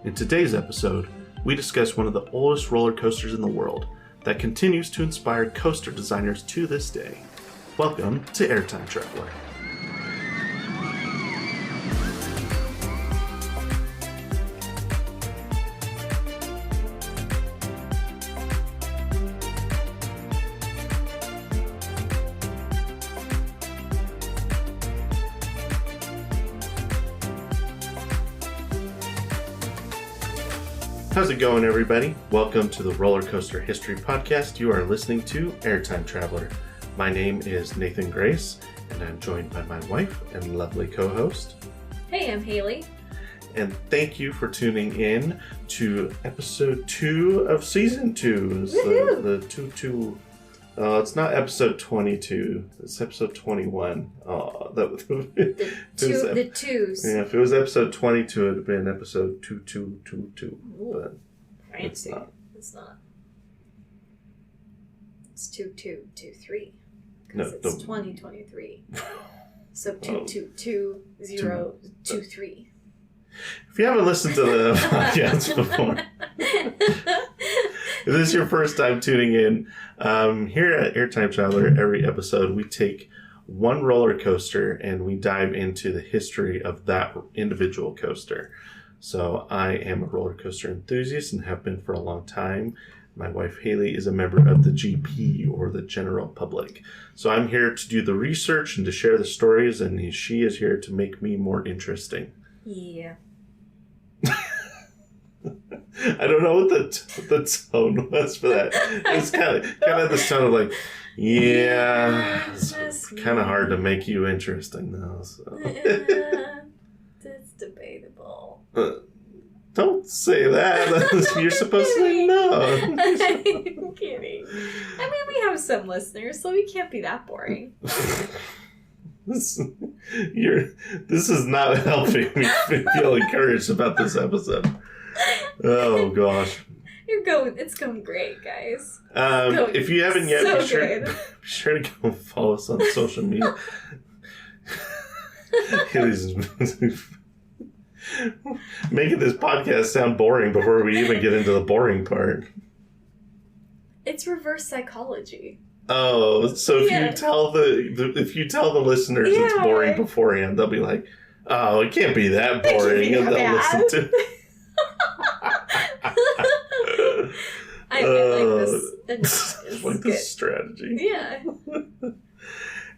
In today's episode, we discuss one of the oldest roller coasters in the world that continues to inspire coaster designers to this day. Welcome to Airtime Traveler. How's it going, everybody? Welcome to the Roller Coaster History Podcast. You are listening to Airtime Traveler. My name is Nathan Grace, and I'm joined by my wife and lovely co-host. Hey, I'm Haley. And thank you for tuning in to episode 2 of season 2. It's the 2. It's not episode 22. It's episode 21. The twos. Yeah, if it was episode 22, it would have been episode 2222. But fancy. It's not. It's 2223. Because it's 2023. So 2222023. If you haven't listened to the podcast before, if this is your first time tuning in, here at Airtime Traveler, every episode we take one roller coaster and we dive into the history of that individual coaster. So I am a roller coaster enthusiast and have been for a long time. My wife Haley is a member of the GP, or the general public. So I'm here to do the research and to share the stories, and she is here to make me more interesting. Yeah. I don't know what the tone was for that. It's kind of this tone of like, yeah, it's kind of hard to make you interesting though. So. It's debatable. Don't say that. You're supposed to say no. I'm kidding. I mean, we have some listeners, so we can't be that boring. This is not helping me feel encouraged about this episode. Oh gosh. It's going great, guys. If you haven't yet, so be sure to go follow us on social media. Making this podcast sound boring before we even get into the boring part. It's reverse psychology. Oh, so if you tell the listeners it's boring beforehand, they'll be like, "Oh, it can't be that boring," and they'll listen to. I like this. It's like this strategy. Yeah.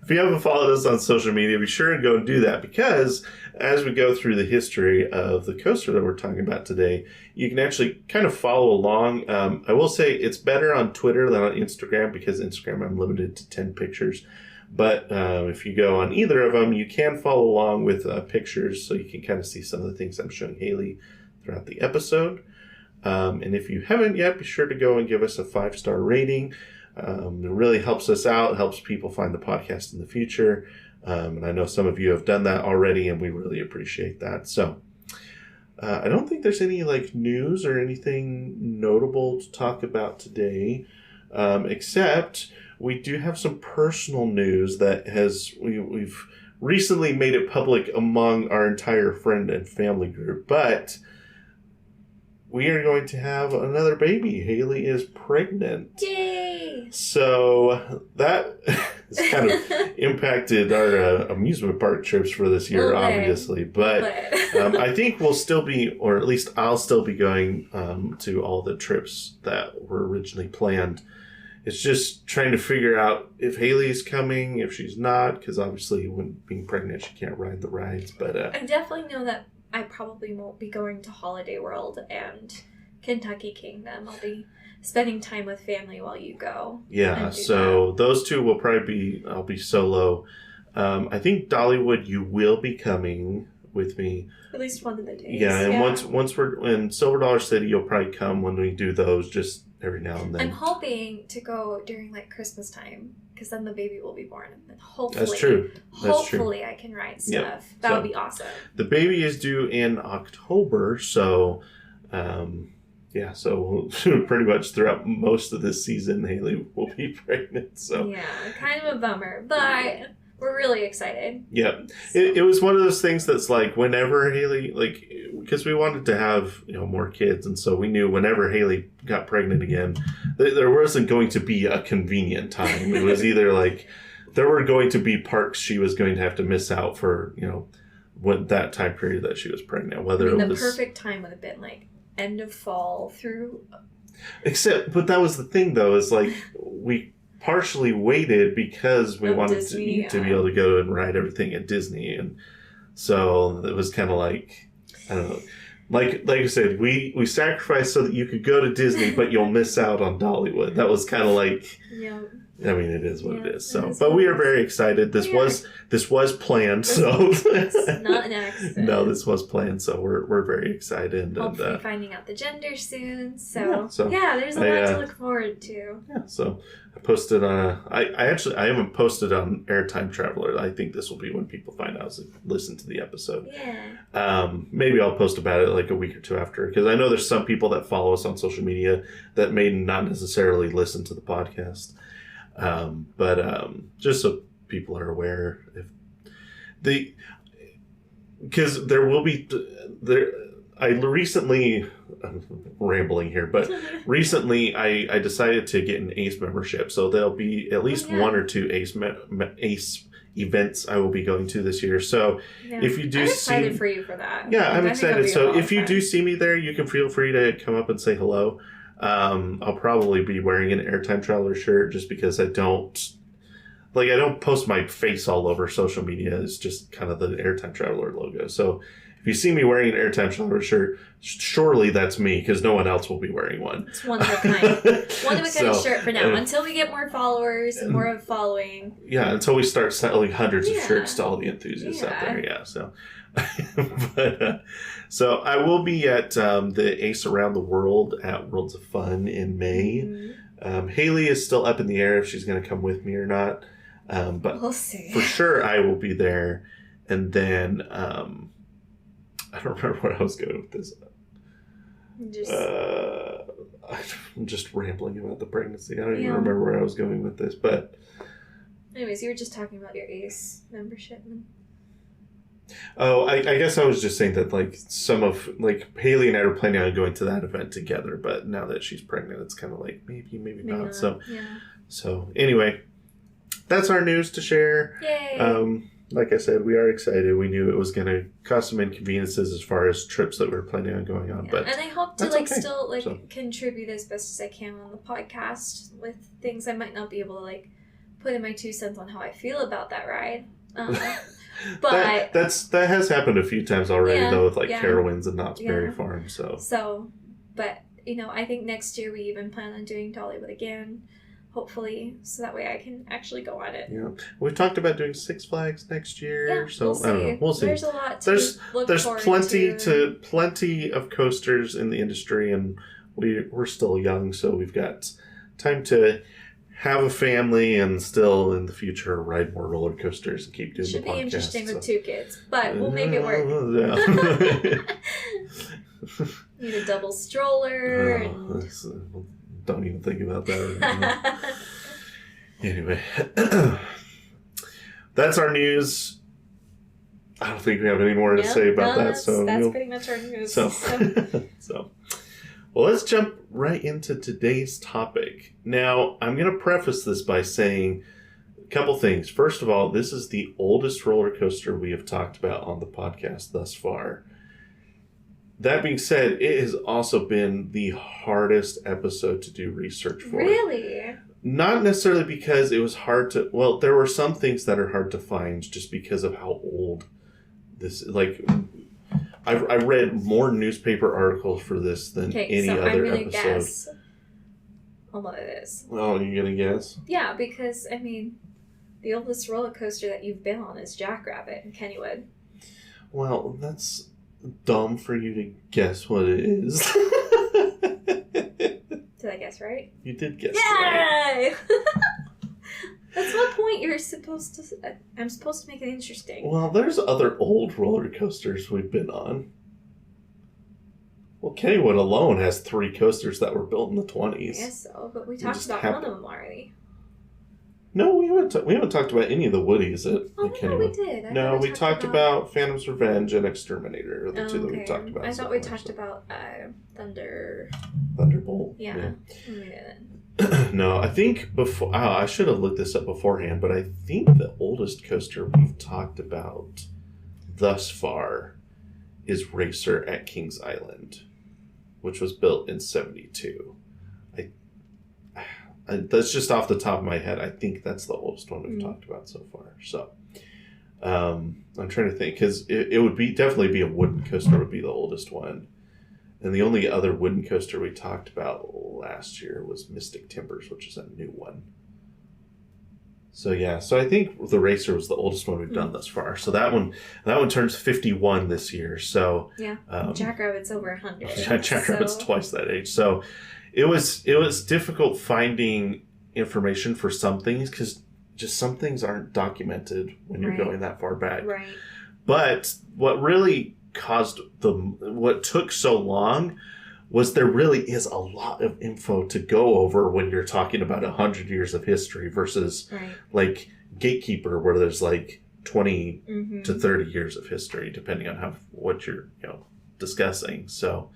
If you haven't followed us on social media, be sure and go and do that, because as we go through the history of the coaster that we're talking about today, you can actually kind of follow along. I will say it's better on Twitter than on Instagram, because Instagram I'm limited to 10 pictures. But if you go on either of them, you can follow along with pictures, so you can kind of see some of the things I'm showing Haley throughout the episode. And if you haven't yet, be sure to go and give us a 5-star rating. It really helps us out, helps people find the podcast in the future. And I know some of you have done that already, and we really appreciate that. So I don't think there's any news or anything notable to talk about today, except we do have some personal news that we've recently made it public among our entire friend and family group. But we are going to have another baby. Haley is pregnant. Yay! So that has kind of impacted our amusement park trips for this year, obviously. But I think we'll still be, or at least I'll still be going to all the trips that were originally planned. It's just trying to figure out if Haley's coming, if she's not, because obviously when being pregnant, she can't ride the rides. But I definitely know that I probably won't be going to Holiday World and Kentucky Kingdom. I'll be spending time with family while you go. Yeah, so those two will probably I'll be solo. I think Dollywood, you will be coming with me. At least one of the days. Yeah, and once we're in Silver Dollar City, you'll probably come when we do those, just every now and then. I'm hoping to go during Christmas time, because then the baby will be born, and then hopefully, that's true. Hopefully, I can ride stuff. Yep. That would be awesome. The baby is due in October, so so pretty much throughout most of this season, Haley will be pregnant. So yeah, kind of a bummer, but we're really excited. Yeah. So. It was one of those things that's like whenever Haley, like, because we wanted to have, more kids. And so we knew whenever Haley got pregnant again, there wasn't going to be a convenient time. It was either like there were going to be parks she was going to have to miss out for, when that time period that she was pregnant. Whether the it was perfect time would have been like end of fall through. But that was the thing though, is like we partially waited because we wanted Disney, to be able to go and ride everything at Disney, and so it was kind of like, I don't know, like I said, we sacrificed so that you could go to Disney, but you'll miss out on Dollywood. That was kind of like, yeah. I mean, it is what it is. So, is but we are very excited. This was planned. So it's not an accident. No, this was planned. So we're very excited. Hopefully and, finding out the gender soon. So there's a lot to look forward to. Yeah. So I posted on. I haven't posted on Airtime Traveler. I think this will be when people find out to listen to the episode. Yeah. Maybe I'll post about it like a week or two after, because I know there's some people that follow us on social media that may not necessarily listen to the podcast. But just so people are aware, because there will be there. I'm rambling here, but recently I decided to get an ACE membership, so there'll be at least one or two ACE events I will be going to this year. So if you do I'm excited for you for that. Yeah, I'm excited. So if you do see me there, you can feel free to come up and say hello. I'll probably be wearing an Airtime Traveler shirt just because I don't post my face all over social media. It's just kind of the Airtime Traveler logo. So if you see me wearing an Airtime Traveler shirt, surely that's me, because no one else will be wearing one. It's one of a kind. One of a kind shirt for now, until we get more followers and more of a following. Yeah, until we start selling hundreds of shirts to all the enthusiasts out there. Yeah, so. So I will be at the Ace Around the World at Worlds of Fun in May. Mm-hmm. Haley is still up in the air if she's going to come with me or not. But we'll see. For sure I will be there. And then I don't remember where I was going with this. I'm just rambling about the pregnancy. I don't even remember where I was going with this. But anyways, you were just talking about your ACE membership. Oh, I guess I was just saying that, like, Haley and I are planning on going to that event together, but now that she's pregnant, it's kind of like, maybe not. So anyway, that's our news to share. Yay! Like I said, we are excited. We knew it was going to cause some inconveniences as far as trips that we were planning on going on, but and I hope to still contribute as best as I can on the podcast with things I might not be able to put in my 2 cents on how I feel about that ride. But that has happened a few times already, though, with Carowinds and Knott's Berry Farm. So, but I think next year we even plan on doing Dollywood again, hopefully, so that way I can actually go on it. Yeah, we've talked about doing Six Flags next year. Yeah, so I don't know. We'll see. There's a lot to there's plenty of coasters in the industry, and we're still young, so we've got time to have a family and still in the future ride more roller coasters and keep doing the podcast. Should be interesting with 2 kids, but we'll make it work. Need a double stroller. Don't even think about that. Anyway, that's our news. I don't think we have any more to say about that. So that's pretty much our news. So. Well, let's jump right into today's topic. Now, I'm going to preface this by saying a couple things. First of all, this is the oldest roller coaster we have talked about on the podcast thus far. That being said, it has also been the hardest episode to do research for. Really? Not necessarily because it was hard to... Well, there were some things that are hard to find just because of how old this... I read more newspaper articles for this than any other I'm gonna episode. Guess on what it is. Oh, you're gonna guess? Yeah, because the oldest roller coaster that you've been on is Jackrabbit in Kennywood. Well, that's dumb for you to guess what it is. Did I guess right? You did guess right. Yay! That's what point you're supposed to... I'm supposed to make it interesting. Well, there's other old roller coasters we've been on. Well, Kennywood alone has 3 coasters that were built in the 20s. I guess so, but we talked about one of them already. No, we haven't talked about any of the woodies at no, we did. No, we talked about Phantom's Revenge and Exterminator, are the two that we talked about. I thought we talked about Thunderbolt. Yeah. No, I think before. Oh, I should have looked this up beforehand, but I think the oldest coaster we've talked about thus far is Racer at Kings Island, which was built in '72. That's just off the top of my head. I think that's the oldest one we've talked about so far. So I'm trying to think, because it would definitely be a wooden coaster would be the oldest one. And the only other wooden coaster we talked about last year was Mystic Timbers, which is a new one. So yeah, so I think the Racer was the oldest one we've done thus far. So that one turns 51 this year. So yeah, Jackrabbit's over 100. Jackrabbit's twice that age. So it was difficult finding information for some things because just some things aren't documented when you're going that far back. Right. But what really caused what took so long was there really is a lot of info to go over when you're talking about 100 years of history versus like Gatekeeper, where there's like 20 to 30 years of history, depending on what you're discussing. So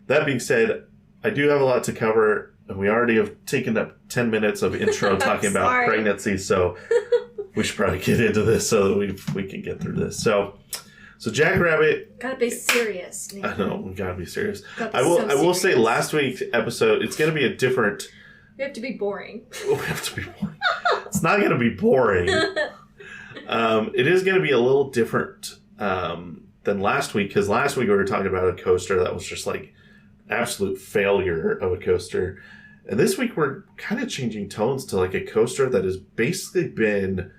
that being said, I do have a lot to cover, and we already have taken up 10 minutes of intro talking about pregnancy, so we should probably get into this so that we can get through this. So Jackrabbit. Gotta be serious, man. I know, we gotta be serious. I will say last week's episode, it's gonna be a different. We have to be boring. We have to be boring. It's not gonna be boring. It is gonna be a little different than last week, because last week we were talking about a coaster that was just like absolute failure of a coaster. And this week we're kind of changing tones to like a coaster that has basically been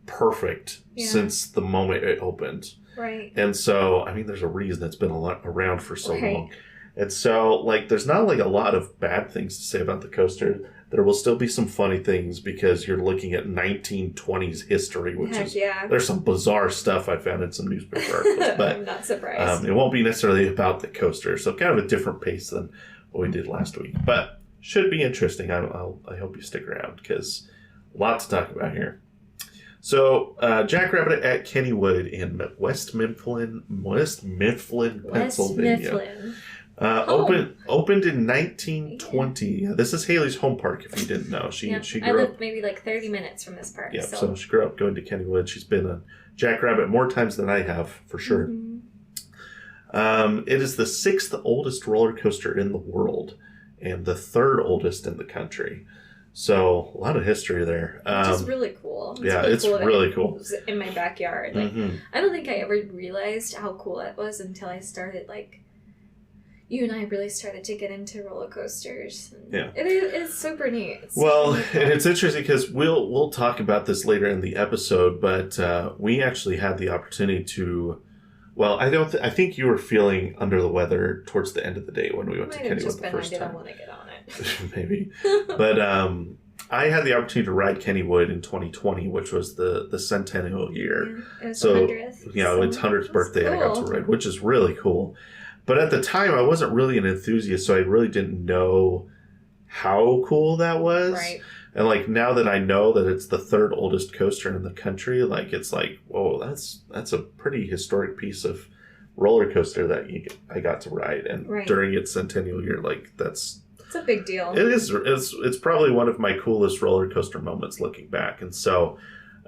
perfect since the moment it opened. Right. And so, I mean, there's a reason it's been around for so long. And so, like, there's not like a lot of bad things to say about the coaster. There will still be some funny things because you're looking at 1920s history, which there's some bizarre stuff I found in some newspaper articles. But I'm not surprised. It won't be necessarily about the coaster. So kind of a different pace than what we did last week. But should be interesting. I hope you stick around because a lot to talk about here. So, Jackrabbit at Kennywood in West Mifflin, Pennsylvania. Opened in 1920. Yeah, this is Haley's home park, if you didn't know. She grew up maybe like 30 minutes from this park. Yeah, so she grew up going to Kennywood. She's been a Jackrabbit more times than I have, for sure. It is the 6th oldest roller coaster in the world and the 3rd oldest in the country. So, a lot of history there. Which is really cool. It's really cool. It was in my backyard. Like, I don't think I ever realized how cool it was until I started, like, you and I really started to get into roller coasters. And it's super neat. And it's interesting because we'll talk about this later in the episode, but we actually had the opportunity to. Well, I think you were feeling under the weather towards the end of the day when we went to Kennywood the first time. I didn't want to get on it. Maybe. But I had the opportunity to ride Kennywood in 2020, which was the centennial year. Yeah, it was 100th. Its 100th birthday I got to ride, which is really cool. But at the time, I wasn't really an enthusiast, so I really didn't know how cool that was. Right. And, like, now that I know that it's the 3rd oldest coaster in the country, like, it's like, whoa, that's a pretty historic piece of roller coaster that I got to ride. And during its centennial year, like, it's a big deal. It is. It's probably one of my coolest roller coaster moments looking back. And so,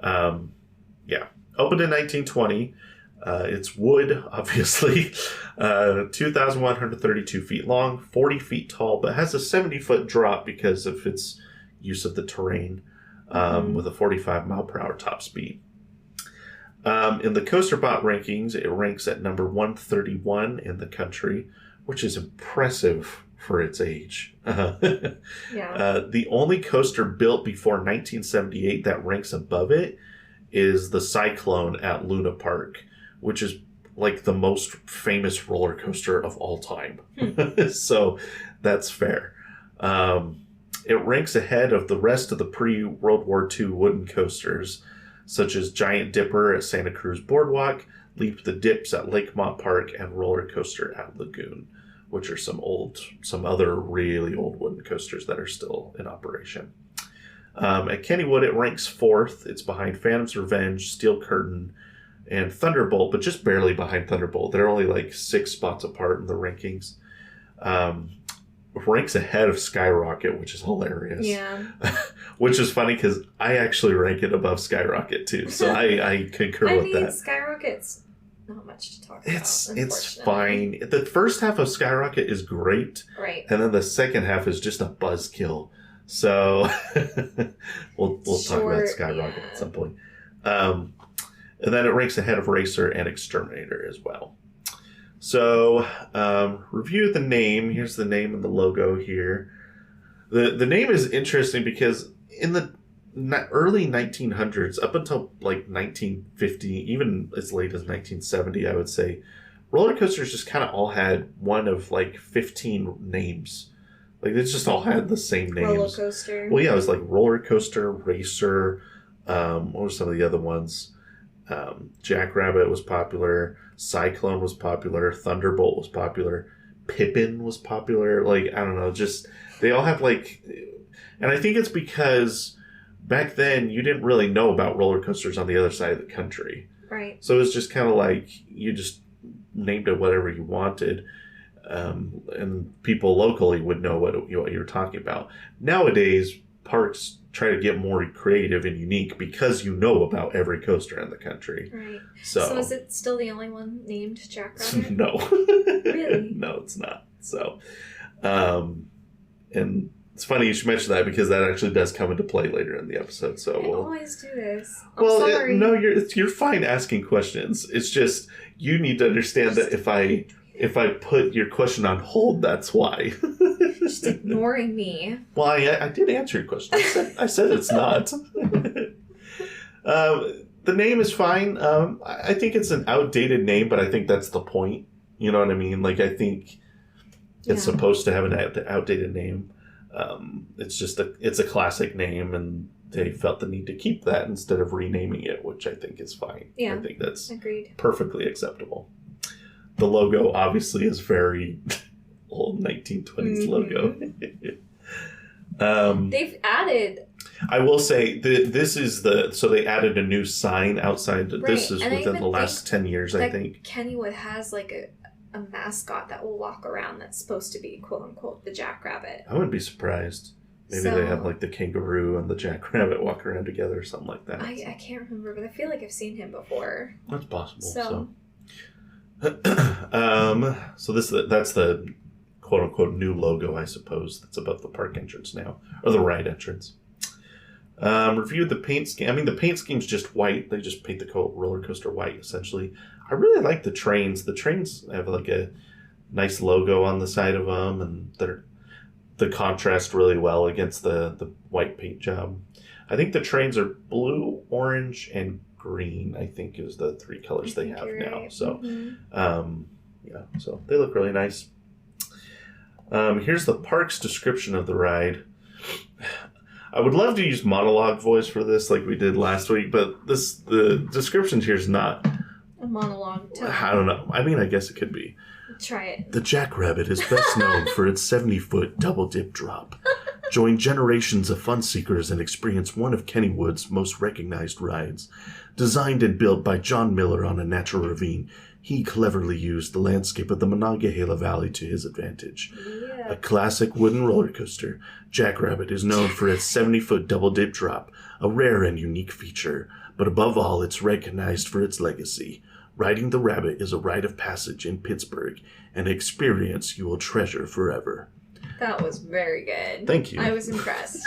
opened in 1920. It's wood, obviously, 2,132 feet long, 40 feet tall, but has a 70-foot drop because of its use of the terrain with a 45-mile-per-hour top speed. In the Coaster Bot rankings, it ranks at number 131 in the country, which is impressive for its age. The only coaster built before 1978 that ranks above it is the Cyclone at Luna Park, which is like the most famous roller coaster of all time. So that's fair. It ranks ahead of the rest of the pre-World War II wooden coasters, such as Giant Dipper at Santa Cruz Boardwalk, Leap the Dips at Lakemont Park, and Roller Coaster at Lagoon, which are some other really old wooden coasters that are still in operation. At Kennywood, it ranks 4th. It's behind Phantom's Revenge, Steel Curtain, and Thunderbolt, but just barely behind Thunderbolt. They're only like 6 spots apart in the rankings. Ranks ahead of Skyrocket, which is hilarious. Yeah. Which is funny because I actually rank it above Skyrocket too. So I concur with that. Skyrocket's not much to talk about. It's fine. The first half of Skyrocket is great. Right. And then the second half is just a buzzkill. So we'll talk about Skyrocket at some point. And then it ranks ahead of Racer and Exterminator as well. So, review the name. Here's the name and the logo here. The name is interesting because in the early 1900s, up until like 1950, even as late as 1970, I would say, roller coasters just kind of all had one of like 15 names. Like, they just all had the same names. Roller coaster. Well, yeah, it was like roller coaster, racer. What were some of the other ones? Jackrabbit was popular. Cyclone was popular. Thunderbolt was popular. Pippin was popular. Like, I don't know, just they all have like, and I think it's because back then you didn't really know about roller coasters on the other side of the country. Right. So it was just kind of like you just named it whatever you wanted, and people locally would know what you're talking about. Nowadays, parks try to get more creative and unique because you know about every coaster in the country. Right. So is it still the only one named Jackrabbit? No. Really? No, it's not. So, and it's funny you should mention that because that actually does come into play later in the episode. So I always do this. I'm well, sorry. no, you're fine asking questions. It's just you need to understand that if I put your question on hold, that's why. Just ignoring me. Well, I did answer your question. I said it's not. The name is fine. I think it's an outdated name, but I think that's the point. You know what I mean? Like, I think it's supposed to have an outdated name. It's just it's a classic name, and they felt the need to keep that instead of renaming it, which I think is fine. Yeah, I think that's agreed. Perfectly acceptable. The logo obviously is very old 1920s logo. They've added. I will say this is so they added a new sign outside. Right. This is within the last 10 years, I think. Kennywood has like a mascot that will walk around that's supposed to be quote unquote the Jackrabbit. I wouldn't be surprised. Maybe they have like the kangaroo and the Jackrabbit walk around together or something like that. I can't remember, but I feel like I've seen him before. That's possible. So that's the quote unquote new logo, I suppose, that's above the park entrance now, or the ride entrance. Reviewed the paint scheme. I mean, the paint scheme's just white. They just paint the roller coaster white, essentially. I really like the trains. The trains have like a nice logo on the side of them, and the contrast really well against the white paint job. I think the trains are blue, orange, and green, I think is the 3 colors they have now. Right. So, so they look really nice. Here's the park's description of the ride. I would love to use monologue voice for this like we did last week, but the description here is not a monologue. I don't know. I mean, I guess it could be. Try it. The Jackrabbit is best known for its 70-foot double dip drop. Join generations of fun seekers and experience one of Kennywood's most recognized rides. Designed and built by John Miller on a natural ravine, he cleverly used the landscape of the Monongahela Valley to his advantage. Yeah. A classic wooden roller coaster, Jackrabbit is known for its 70-foot double dip drop, a rare and unique feature, but above all, it's recognized for its legacy. Riding the Rabbit is a rite of passage in Pittsburgh, an experience you will treasure forever. That was very good. Thank you. I was impressed.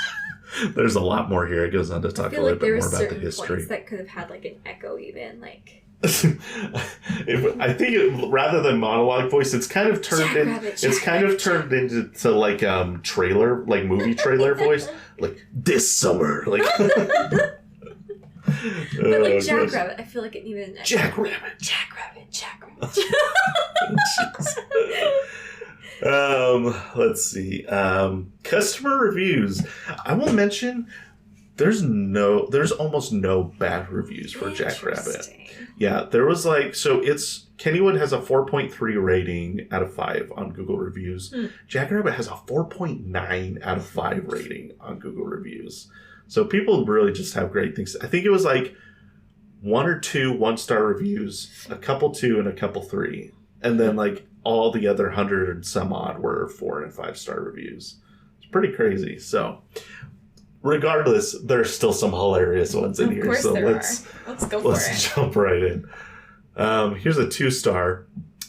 There's a lot more here. It goes on to talk a little bit more about the history. That could have had like an echo, even like. I think rather than monologue voice, it's kind of turned into like trailer, like movie trailer voice, like this summer, like. But like Jackrabbit, I feel like it needed an echo. Jackrabbit. Let's see. Customer reviews. I will mention there's almost no bad reviews for Jackrabbit. Yeah, there was Kennywood has a 4.3 rating out of 5 on Google reviews. Jackrabbit has a 4.9 out of 5 rating on Google reviews. So people really just have great things. I think it was like 1 or 2 1-star reviews, a couple 2 and a couple 3. And then like all the other 100 and some odd were 4 and 5-star reviews. It's pretty crazy. So regardless, there's still some hilarious ones in here. Of course So there are. Let's go for it. Let's jump right in. Here's a 2-star.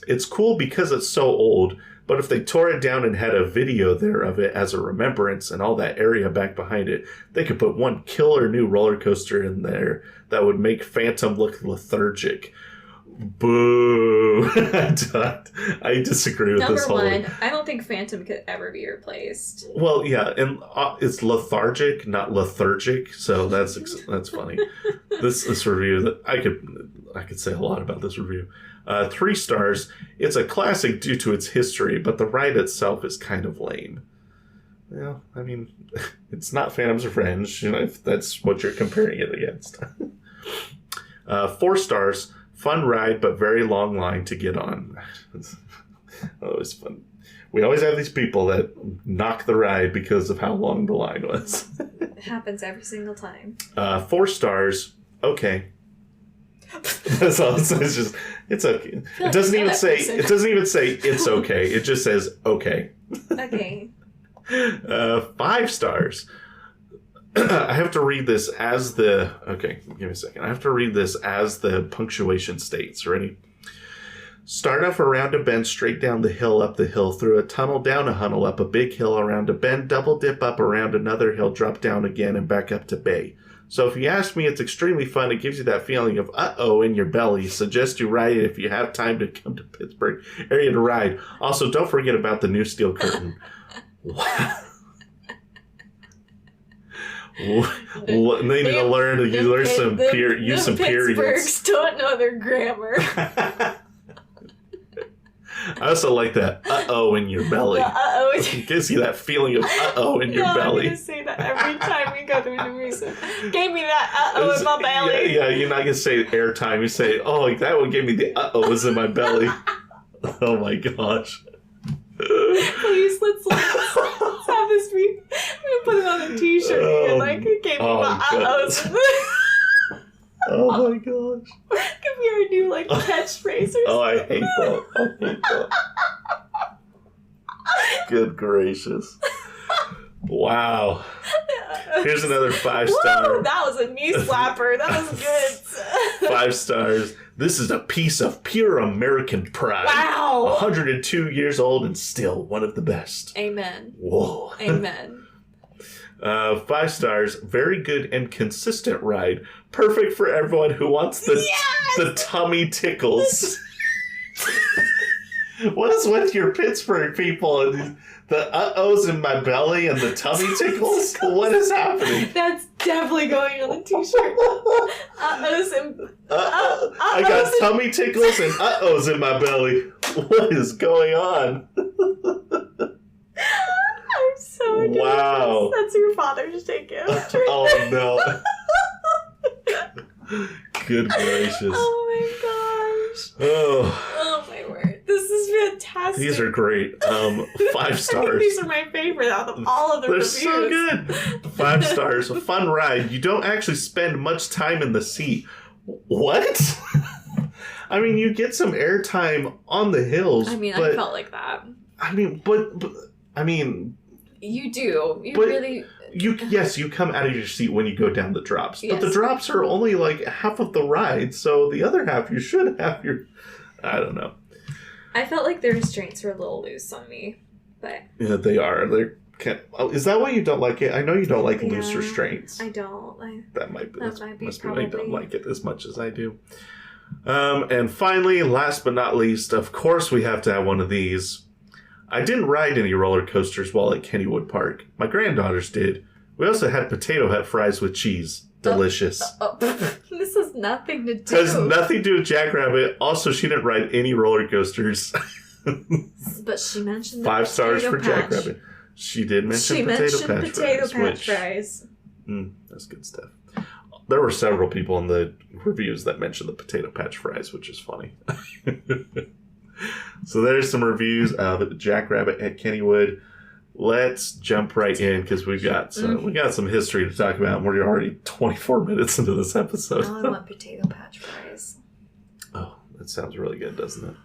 It's cool because it's so old, but if they tore it down and had a video there of it as a remembrance and all that area back behind it, they could put one killer new roller coaster in there that would make Phantom look lethargic. Boo! I disagree with this whole... Number one, I don't think Phantom could ever be replaced. Well, yeah, and it's lethargic, not lethargic, so that's funny. This review, that I could say a lot about this review. 3 stars. It's a classic due to its history, but the ride itself is kind of lame. Well, I mean, it's not Phantom's Revenge, if that's what you're comparing it against. 4 stars. Fun ride, but very long line to get on. It's always fun. We always have these people that knock the ride because of how long the line was. It happens every single time. 4 stars. Okay. That's all it says. It's okay. It doesn't even say it's okay. It just says okay. Okay. 5 stars. I have to read this as the... Okay, give me a second. I have to read this as the punctuation states. Ready? Start off around a bend, straight down the hill, up the hill, through a tunnel, down a hunnel, up a big hill, around a bend, double dip up around another hill, drop down again, and back up to bay. So if you ask me, it's extremely fun. It gives you that feeling of uh-oh in your belly. Suggest you ride it if you have time to come to Pittsburgh area to ride. Also, don't forget about the new steel curtain. Wow. They need to learn some peer review. Pittsburghs don't know their grammar. I also like that uh-oh in your belly. Uh-oh. It gives you that feeling of uh-oh in your belly. I'm going to say that every time we go through the music. Gave me that uh-oh in my belly. Yeah, you're not going to say airtime. You say, oh, that one gave me the uh-ohs in my belly. Oh my gosh. Please, let's have this be. I'm going to put it on a t-shirt. It gave me my uh-ohs. Oh my gosh. Could be our new catchphrase or something. Oh, I hate that. Good gracious. Wow. Here's another 5-star. Whoa, that was a knee slapper. That was good. 5 stars. This is a piece of pure American pride. Wow. 102 years old and still one of the best. Amen. Whoa. Amen. 5 stars. Very good and consistent ride. Perfect for everyone who wants the tummy tickles. What is with your Pittsburgh people and the uh-ohs in my belly and the tummy tickles? What is happening? That's definitely going on a t-shirt. Uh-ohs and... I got tummy tickles and uh-ohs in my belly. What is going on? I'm so nervous. Wow. That's your Father's Day gift. Oh, no. Good gracious. Oh, my gosh. Oh, my word. This is fantastic. these are great. 5 stars. These are my favorite out of all of the reviews. They're so good. 5 stars. A fun ride. You don't actually spend much time in the seat. What? I mean, you get some airtime on the hills. I but, I felt like that. I mean, you do. You come out of your seat when you go down the drops. Yes. But the drops are only like half of the ride, so the other half you should have your... I don't know. I felt like the restraints were a little loose on me, but... Yeah, they are. Is that why you don't like it? I know you don't like loose restraints. I don't. That might be probably... why you don't like it as much as I do. And finally, last but not least, of course we have to have one of these. I didn't ride any roller coasters while at Kennywood Park. My granddaughters did. We also had Potato Head fries with cheese. Delicious. This has nothing to do. Has nothing to do with Jackrabbit. Also, she didn't ride any roller coasters. But she mentioned 5 stars for Jackrabbit. She did mention potato patch fries. That's good stuff. There were several people in the reviews that mentioned the potato patch fries, which is funny. So there's some reviews of Jackrabbit at Kennywood. let's jump right in because we got some history to talk about. And we're already 24 minutes into this episode. Now I want potato patch fries. Oh, that sounds really good, doesn't it?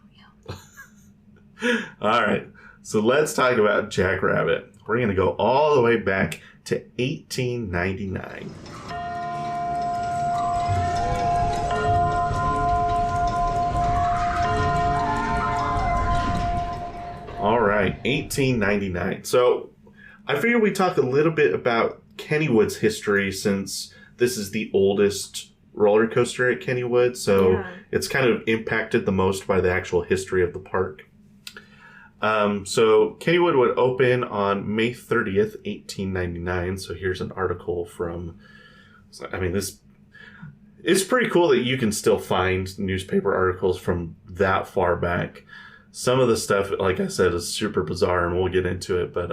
Yeah. All right. So let's talk about Jackrabbit. We're going to go all the way back to 1899. All right, 1899. So I figure we talk a little bit about Kennywood's history since this is the oldest roller coaster at Kennywood. So it's kind of impacted the most by the actual history of the park. So Kennywood would open on May 30th, 1899. So here's an article from, this it's pretty cool that you can still find newspaper articles from that far back. Some of the stuff, like I said, is super bizarre, and we'll get into it. But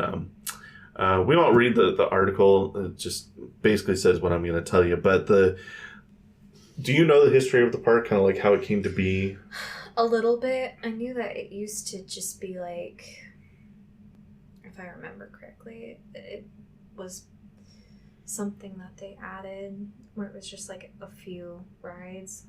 we won't read the article. It just basically says what I'm going to tell you. But do you know the history of the park, kind of like how it came to be? A little bit. I knew that it used to just be like, if I remember correctly, it was something that they added where it was just like a few rides.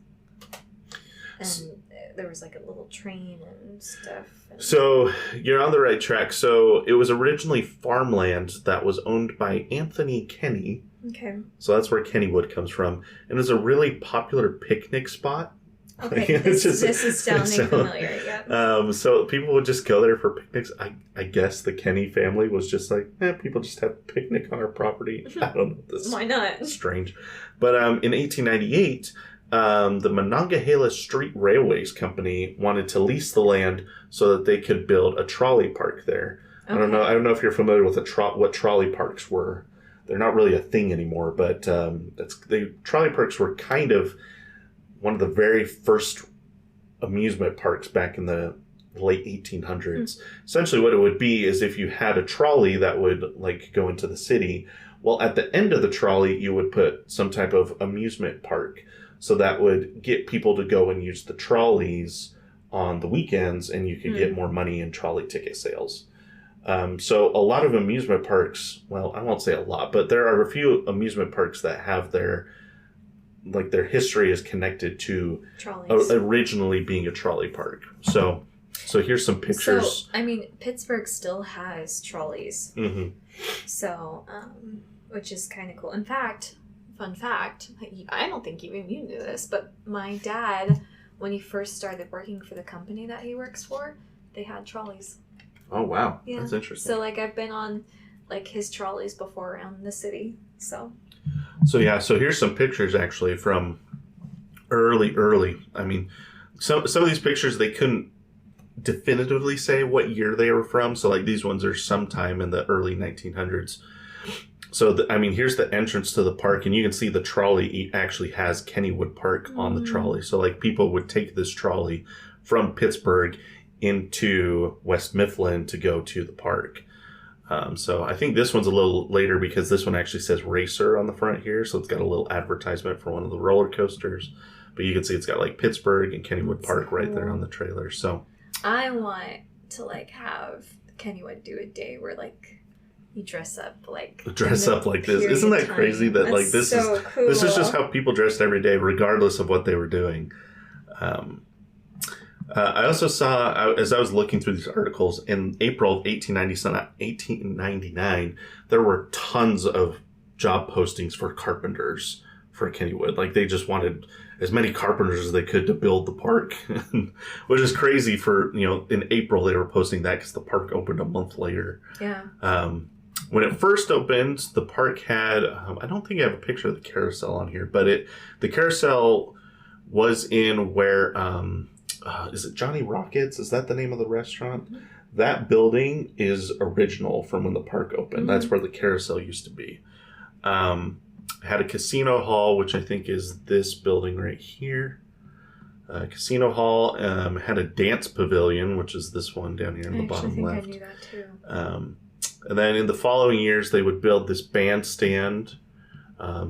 And there was like a little train and stuff. So you're on the right track. So it was originally farmland that was owned by Anthony Kenny. Okay. So that's where Kennywood comes from. And it's a really popular picnic spot. Okay, this is sounding familiar, yeah. So people would just go there for picnics. I guess the Kenny family was just like, people just have a picnic on our property. I don't know. This Why not? Strange. But in 1898... the Monongahela Street Railways Company wanted to lease the land so that they could build a trolley park there. Okay. I don't know if you're familiar with what trolley parks were. They're not really a thing anymore, but trolley parks were kind of one of the very first amusement parks back in the late 1800s. Essentially what it would be is if you had a trolley that would like go into the city, well, at the end of the trolley you would put some type of amusement park. So that would get people to go and use the trolleys on the weekends, and you could get more money in trolley ticket sales. So a lot of amusement parks, well, I won't say a lot, but there are a few amusement parks that have their history is connected to originally being a trolley park. So here's some pictures. So, Pittsburgh still has trolleys. Mm-hmm. So, which is kind of cool. In fact... Fun fact, I don't think even you knew this, but my dad, when he first started working for the company that he works for, they had trolleys. Oh, wow. Yeah. That's interesting. So, I've been on, his trolleys before around the city, so. So here's some pictures, actually, from early. Some of these pictures, they couldn't definitively say what year they were from, so, these ones are sometime in the early 1900s. So, here's the entrance to the park, and you can see the trolley actually has Kennywood Park on the trolley. So, people would take this trolley from Pittsburgh into West Mifflin to go to the park. So, I think this one's a little later because this one actually says Racer on the front here. So, it's got a little advertisement for one of the roller coasters. But you can see it's got, Pittsburgh and Kennywood Park right there on the trailer. So, I want to, have Kennywood do a day where, you dress up like this. Isn't that crazy that that's this so is cool. This is just how people dressed every day regardless of what they were doing. I also saw, as I was looking through these articles, in April of 1899 there were tons of job postings for carpenters for Kennywood. They just wanted as many carpenters as they could to build the park, which is crazy for, in April they were posting that because the park opened a month later. Yeah. When it first opened, the park had, I don't think I have a picture of the carousel on here, but the carousel was in where, is it Johnny Rockets? Is that the name of the restaurant? Mm-hmm. That building is original from when the park opened. Mm-hmm. That's where the carousel used to be. Had a casino hall, which I think is this building right here. Casino hall, had a dance pavilion, which is this one down here in the bottom left. I knew that too. And then in the following years, they would build this bandstand.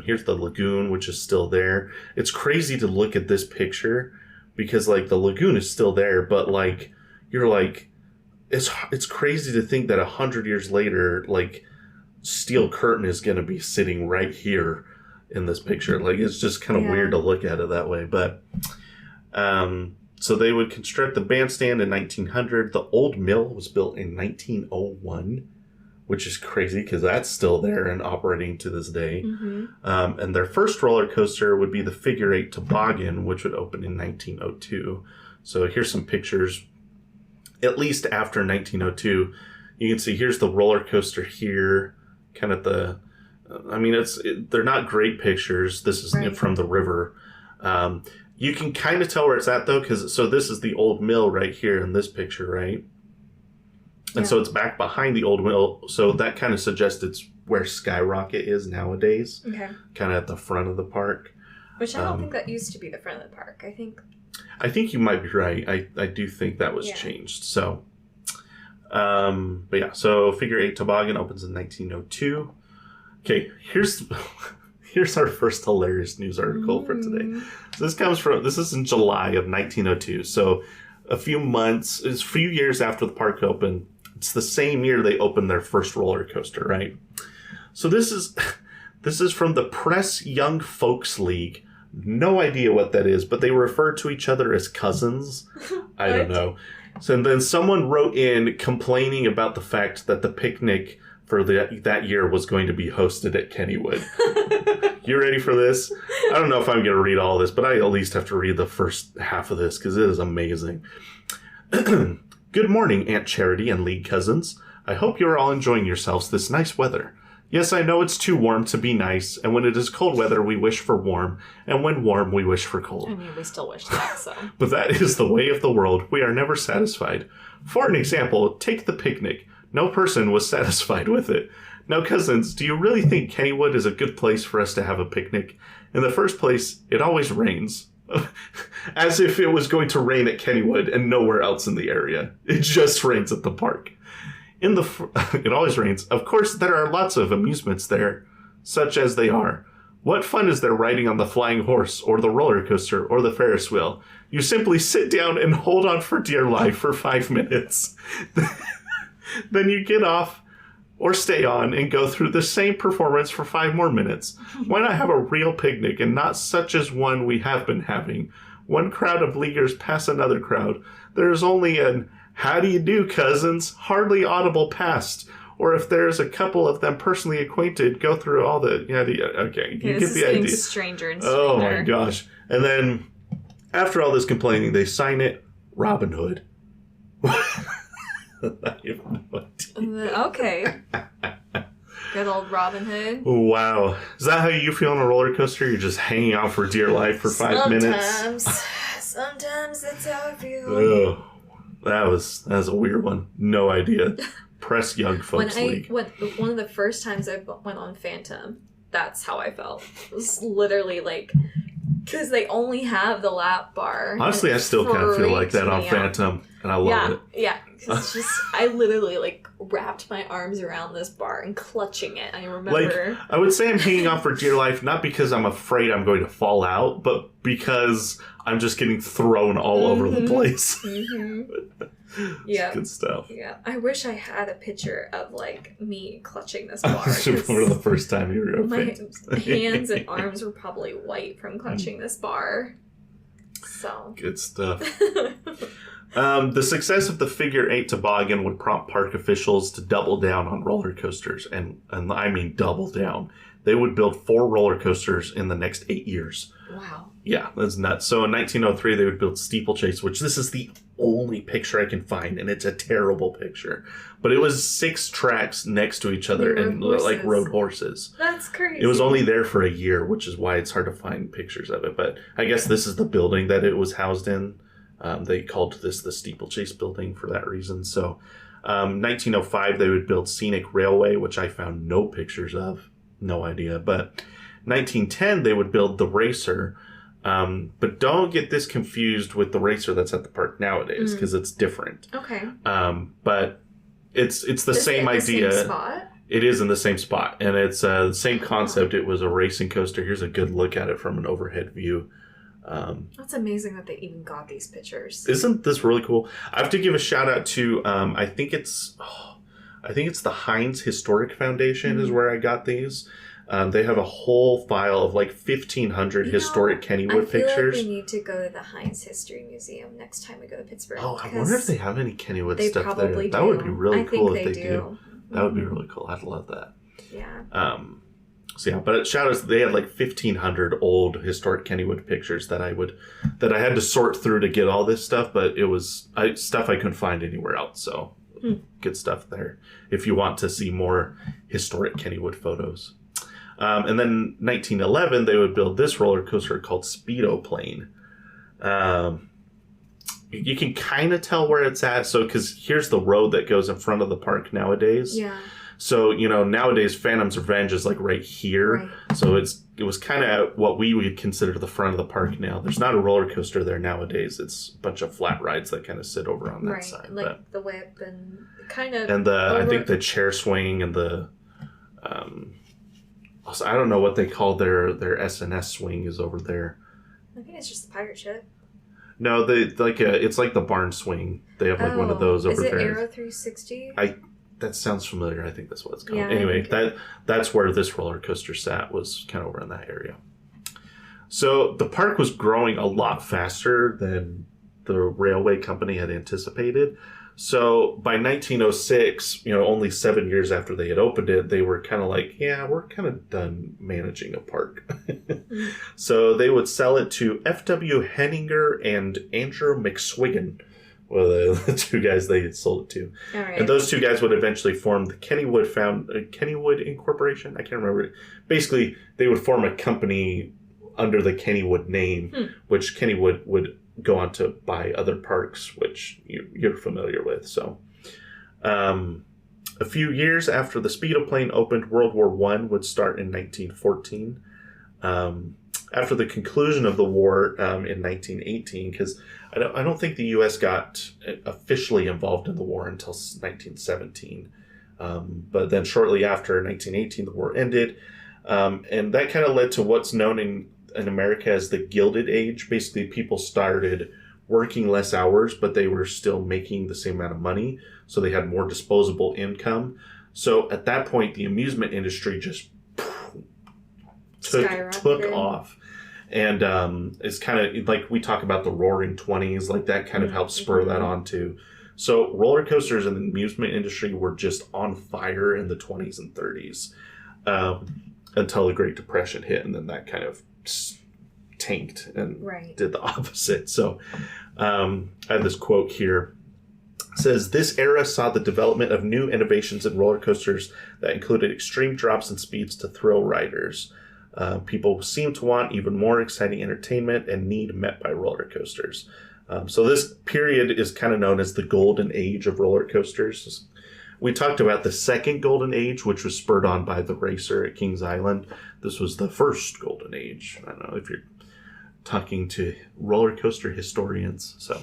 Here's the lagoon, which is still there. It's crazy to look at this picture because, the lagoon is still there, but, you're, it's crazy to think that 100 years later, like, steel curtain is going to be sitting right here in this picture. Like, it's just kind of weird to look at it that way. But so they would construct the bandstand in 1900. The old mill was built in 1901, which is crazy because that's still there and operating to this day. And their first roller coaster would be the Figure 8 Toboggan, which would open in 1902. So here's some pictures, at least after 1902. You can see here's the roller coaster here, kind of they're not great pictures. This is from the river. You can kind of tell where it's at, though, because this is the old mill right here in this picture, right? And so it's back behind the old mill, so that kind of suggests it's where Skyrocket is nowadays. Okay. Kind of at the front of the park. Which I don't think that used to be the front of the park. I think you might be right. I do think that was changed. So, but yeah, so Figure 8 Toboggan opens in 1902. Okay, here's our first hilarious news article for today. So this is in July of 1902. So a few years after the park opened. It's the same year they opened their first roller coaster, right? So this is from the Press Young Folks League. No idea what that is, but they refer to each other as cousins. I don't know. So and then someone wrote in complaining about the fact that the picnic for that year was going to be hosted at Kennywood. You ready for this? I don't know if I'm going to read all this, but I at least have to read the first half of this because it is amazing. Good morning, Aunt Charity and League cousins. I hope you're all enjoying yourselves this nice weather. Yes, I know it's too warm to be nice, and when it is cold weather, we wish for warm, and when warm, we wish for cold. I mean, we still wish that, so. But that is the way of the world. We are never satisfied. For an example, take the picnic. No person was satisfied with it. Now, cousins, do you really think Kennywood is a good place for us to have a picnic? In the first place, it always rains. As if it was going to rain at Kennywood and nowhere else in the area. It just rains at the park. It always rains. Of course, there are lots of amusements there, such as they are. What fun is there riding on the flying horse, or the roller coaster, or the Ferris wheel? You simply sit down and hold on for dear life for 5 minutes. Then you get off or stay on and go through the same performance for 5 more minutes. Why not have a real picnic and not such as one we have been having? One crowd of leaguers pass another crowd. There is only an "How do you do, cousins?" hardly audible past. Or if there's a couple of them personally acquainted, go through all the... Okay, you get the idea. Stranger and stranger. Oh my gosh. And then, after all this complaining, they sign it Robin Hood. I have no idea. Okay. Good old Robin Hood. Wow. Is that how you feel on a roller coaster? You're just hanging out for dear life for 5 minutes? Sometimes that's how I feel. Oh, that was a weird one. No idea. Press Young Folks League. One of the first times I went on Phantom, that's how I felt. It was literally like... Because they only have the lap bar. Honestly, I still kind of feel like that on Phantom, and I love it. Yeah, it's just, I literally, like, wrapped my arms around this bar and clutching it. I remember... I would say I'm hanging on for dear life, not because I'm afraid I'm going to fall out, but because I'm just getting thrown all over the place. Yeah. Good stuff. Yeah. I wish I had a picture of, like, me clutching this bar. For the first time you were my hands and arms were probably white from clutching this bar. So. Good stuff. The success of the Figure 8 Toboggan would prompt park officials to double down on roller coasters. And I mean double down. They would build 4 roller coasters in the next 8 years. Wow. Yeah, that's nuts. So in 1903, they would build Steeplechase, which this is the only picture I can find, and it's a terrible picture. But it was 6 tracks next to each other and like rode horses. That's crazy. It was only there for a year, which is why it's hard to find pictures of it. But I guess this is the building that it was housed in. They called this the Steeplechase building for that reason. So 1905, they would build Scenic Railway, which I found no pictures of. No idea. But 1910, they would build the Racer. But don't get this confused with the Racer that's at the park nowadays, because it's different. Okay. But it's the same idea. Same spot? It is in the same spot, and it's the same concept. It was a racing coaster. Here's a good look at it from an overhead view. That's amazing that they even got these pictures. Isn't this really cool? I have to give a shout out to I think it's the Heinz Historic Foundation is where I got these. They have a whole file of like 1,500 historic Kennywood pictures. Like we need to go to the Heinz History Museum next time we go to Pittsburgh. Oh, I wonder if they have any Kennywood they stuff there. probably That do. would be really cool if they do. do. That would be really cool. I'd love that. Yeah. So yeah, but shout outs, they had like 1,500 old historic Kennywood pictures that I had to sort through to get all this stuff, but it was stuff I couldn't find anywhere else. So good stuff there if you want to see more historic Kennywood photos. And then 1911, they would build this roller coaster called Speedo Plane. You can kind of tell where it's at. So, because here's the road that goes in front of the park nowadays. Yeah. So, nowadays Phantom's Revenge is like right here. Right. So it was kind of at what we would consider the front of the park now. There's not a roller coaster there nowadays. It's a bunch of flat rides that kind of sit over on that side. Like the whip and kind of... And I think the chair swing and the... also, I don't know what they call their S&S swing is over there. I think it's just the pirate ship. No, it's like the barn swing. They have like one of those over there. Is it Aero 360? That sounds familiar. I think that's what it's called. Yeah, anyway, that's where this roller coaster sat, was kind of over in that area. So the park was growing a lot faster than the railway company had anticipated. So by 1906, only 7 years after they had opened it, they were kind of like, yeah, we're kind of done managing a park. So they would sell it to F.W. Henninger and Andrew McSwiggan. Well, the two guys they had sold it to. All right. And those two guys would eventually form the Kennywood Incorporation. I can't remember. Basically, they would form a company under the Kennywood name, which Kennywood would go on to buy other parks, which you're familiar with. So, a few years after the Speedo Plane opened, World War I would start in 1914. After the conclusion of the war in 1918, because I don't think the U.S. got officially involved in the war until 1917. But then shortly after 1918, the war ended. And that kind of led to what's known in America as the Gilded Age. Basically, people started working less hours, but they were still making the same amount of money. So they had more disposable income. So at that point, the amusement industry just took off. And it's kind of like we talk about the Roaring 20s, like that kind of helped spur that on too. So roller coasters in the amusement industry were just on fire in the 20s and 30s until the Great Depression hit, and then that kind of tanked and did the opposite. So I have this quote here. It says, "This era saw the development of new innovations in roller coasters that included extreme drops in speeds to thrill riders. People seem to want even more exciting entertainment and need met by roller coasters." So this period is kind of known as the golden age of roller coasters. We talked about the second golden age, which was spurred on by the racer at Kings Island. This was the first golden age. I don't know if you're talking to roller coaster historians. So,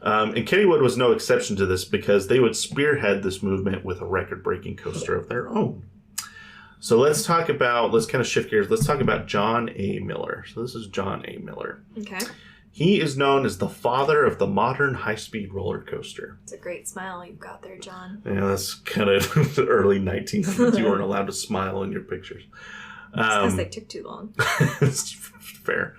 and Kennywood was no exception to this, because they would spearhead this movement with a record-breaking coaster of their own. So let's kind of shift gears. Let's talk about John A. Miller. So this is John A. Miller. Okay. He is known as the father of the modern high-speed roller coaster. It's a great smile you've got there, John. Yeah, that's kind of the early 1900s. You weren't allowed to smile in your pictures. Because they took too long. It's fair.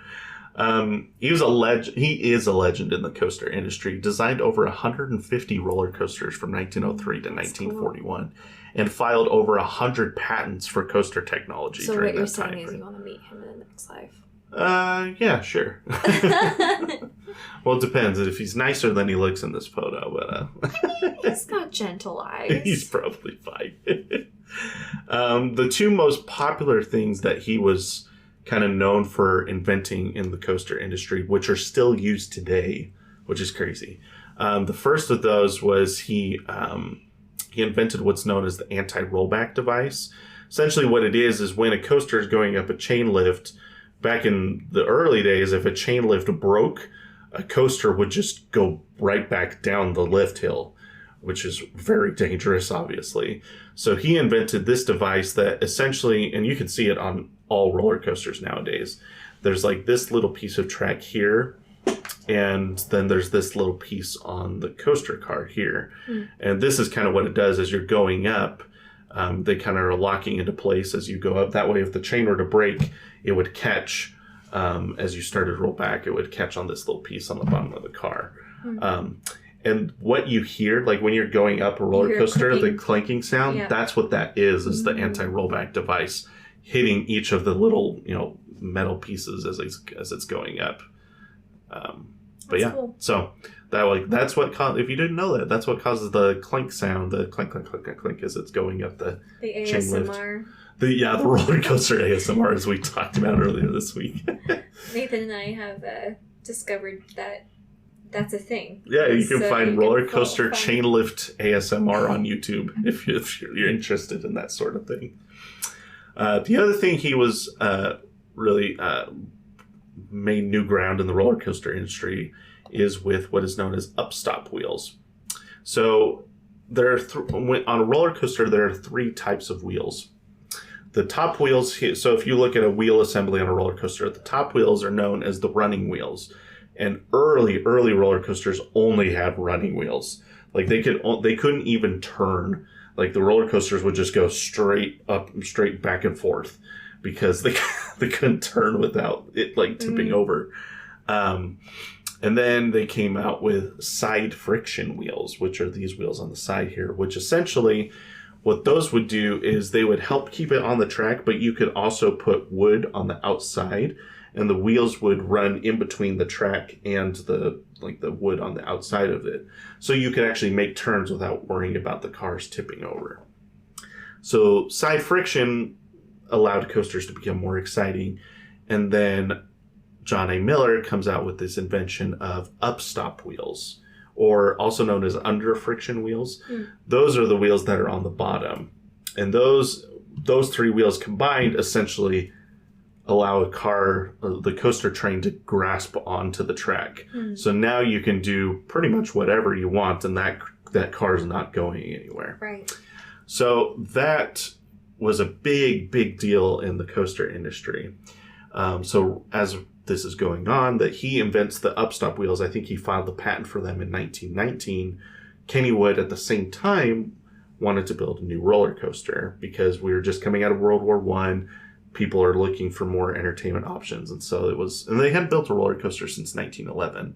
He is a legend in the coaster industry. Designed over 150 roller coasters from 1903 to 1941. Cool. And filed over 100 patents for coaster technology during that time. So what you're saying is you want to meet him in the next life? Yeah, sure. Well, it depends. If he's nicer than he looks in this photo, but he's got gentle eyes. He's probably fine. The two most popular things that he was kind of known for inventing in the coaster industry, which are still used today, which is crazy. The first of those was he invented what's known as the anti-rollback device. Essentially what it is when a coaster is going up a chain lift, back in the early days, if a chain lift broke, a coaster would just go right back down the lift hill, which is very dangerous, obviously. So he invented this device that essentially, and you can see it on all roller coasters nowadays, there's like this little piece of track here, and then there's this little piece on the coaster car here. And this is kind of what it does as you're going up. They kind of are locking into place as you go up. That way, if the chain were to break, it would catch, as you started to roll back, it would catch on this little piece on the bottom of the car. And what you hear, like when you're going up a roller coaster, the clanking sound, that's what that is the anti-rollback device hitting each of the little, metal pieces as it's going up. But yeah, cool. So that's what if you didn't know that's what causes the clank sound, the clank clank clank clank clank as it's going up the chain ASMR. Lift. The roller coaster ASMR, as we talked about earlier this week. Nathan and I have discovered that that's a thing. Yeah, you can find roller coaster chain lift ASMR on YouTube if you're interested in that sort of thing. The other thing he was really made new ground in the roller coaster industry is with what is known as upstop wheels. So there are on a roller coaster there are 3 types of wheels. The top wheels, so if you look at a wheel assembly on a roller coaster, the top wheels are known as the running wheels. And early roller coasters only had running wheels. Like they couldn't even turn. Like the roller coasters would just go straight up, straight back and forth, because they couldn't turn without it tipping over. And then they came out with side friction wheels, which are these wheels on the side here, which essentially what those would do is they would help keep it on the track, but you could also put wood on the outside, and the wheels would run in between the track and the wood on the outside of it. So you could actually make turns without worrying about the cars tipping over. So side friction allowed coasters to become more exciting. And then John A. Miller comes out with this invention of upstop wheels, or also known as under friction wheels. Those are the wheels that are on the bottom. And those 3 wheels combined essentially allow the coaster train to grasp onto the track. So now you can do pretty much whatever you want, and that car is not going anywhere. Right. So that was a big deal in the coaster industry. So as this is going on, that he invents the upstop wheels. I think he filed the patent for them in 1919. Kennywood at the same time wanted to build a new roller coaster because we were just coming out of World War I. People are looking for more entertainment options. And so and they hadn't built a roller coaster since 1911.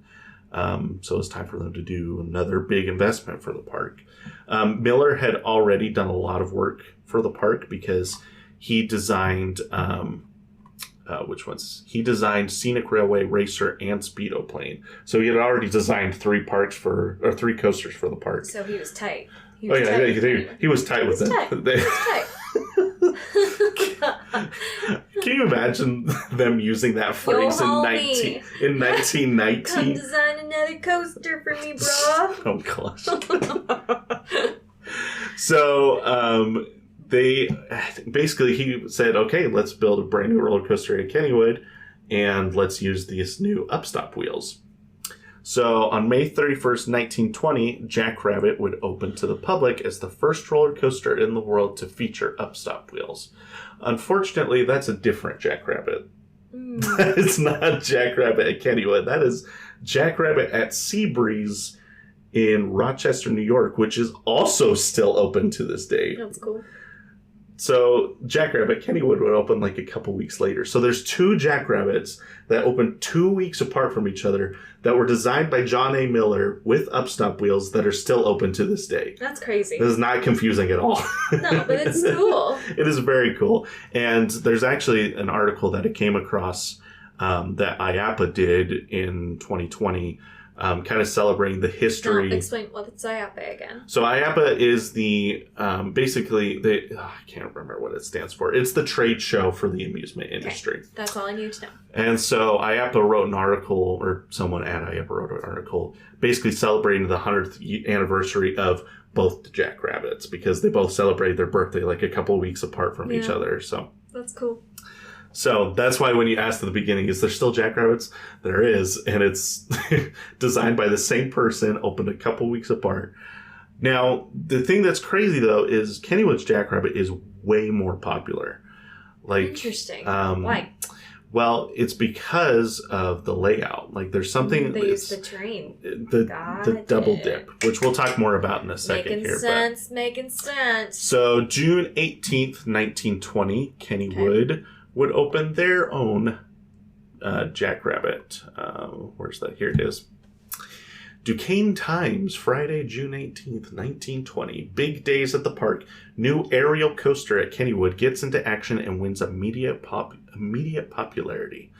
So it was time for them to do another big investment for the park. Miller had already done a lot of work for the park because he designed, which ones? He designed Scenic Railway, Racer, and Speedo Plane. So he had already designed 3 coasters for the park. So he was tight. He was tight with them. He was tight. Can you imagine them using that phrase in 1919? Come design another coaster for me, bro. Oh gosh. So he said, okay, let's build a brand new roller coaster at Kennywood, and let's use these new upstop wheels. So on May 31st, 1920, Jackrabbit would open to the public as the first roller coaster in the world to feature upstop wheels. Unfortunately, that's a different Jackrabbit. It's not Jackrabbit at Kennywood. That is Jackrabbit at Seabreeze in Rochester, New York, which is also still open to this day. That's cool. So Jackrabbit Kennywood would open like a couple weeks later. So there's 2 Jackrabbits that opened 2 weeks apart from each other that were designed by John A. Miller with upstop wheels that are still open to this day. That's crazy. This is not confusing at all. No, but it's cool. It is very cool. And there's actually an article that I came across that IAPA did in 2020, kind of celebrating the history. No, explain what's IAPA again. So IAPA is the I can't remember what it stands for. It's the trade show for the amusement industry. Okay. That's all I need to know. And so IAPA wrote an article, or someone at IAPA wrote an article, basically celebrating the 100th anniversary of both the Jackrabbits, because they both celebrated their birthday like a couple weeks apart from each other. So that's cool. So that's why when you asked at the beginning, is there still Jackrabbits? There is, and it's designed by the same person, opened a couple weeks apart. Now, the thing that's crazy, though, is Kennywood's Jackrabbit is way more popular. Interesting. Why? Well, it's because of the layout. Like there's something They use the terrain. The double dip, which we'll talk more about in a second Making sense. So June 18th, 1920, Kennywood would open their own Jackrabbit. Where's that? Here it is. Duquesne Times, Friday, June 18th, 1920. Big days at the park. New aerial coaster at Kennywood gets into action and wins immediate popularity.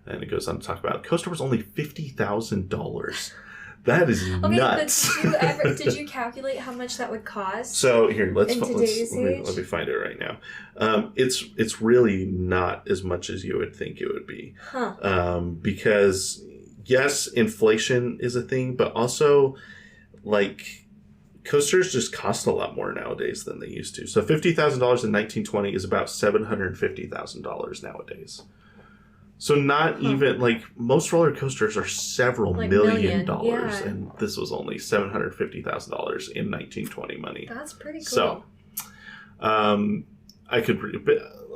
And it goes on to talk about coaster was only $50,000. That is nuts. But did you calculate how much that would cost? So here, let me find it right now. It's really not as much as you would think it would be. Because yes, inflation is a thing, but also like coasters just cost a lot more nowadays than they used to. So $50,000 in 1920 is about $750,000 nowadays. So not even like most roller coasters are several million dollars, and this was only $750,000 in 1920 money. That's pretty cool. So,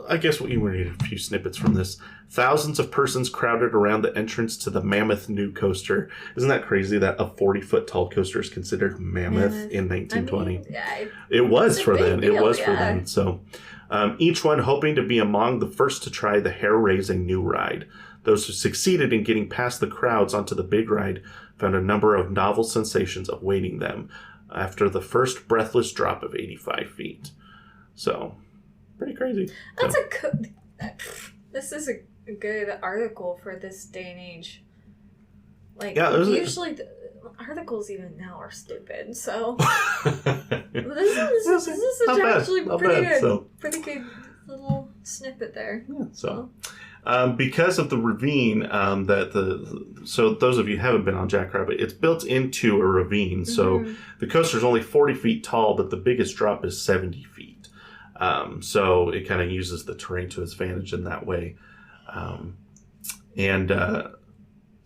I guess we read a few snippets from this. Thousands of persons crowded around the entrance to the mammoth new coaster. Isn't that crazy that a 40-foot tall coaster is considered mammoth in 1920? I mean, it was for them. It was for them. So, each one hoping to be among the first to try the hair-raising new ride. Those who succeeded in getting past the crowds onto the big ride found a number of novel sensations awaiting them after the first breathless drop of 85 feet. So, pretty crazy. This is a good article for this day and age. Like, usually the articles even now are stupid, so this is actually pretty good little snippet there. Yeah, so because of the ravine so those of you who haven't been on Jackrabbit, it's built into a ravine. So the coaster is only 40 feet tall, but the biggest drop is 70 feet. So it kind of uses the terrain to its advantage in that way.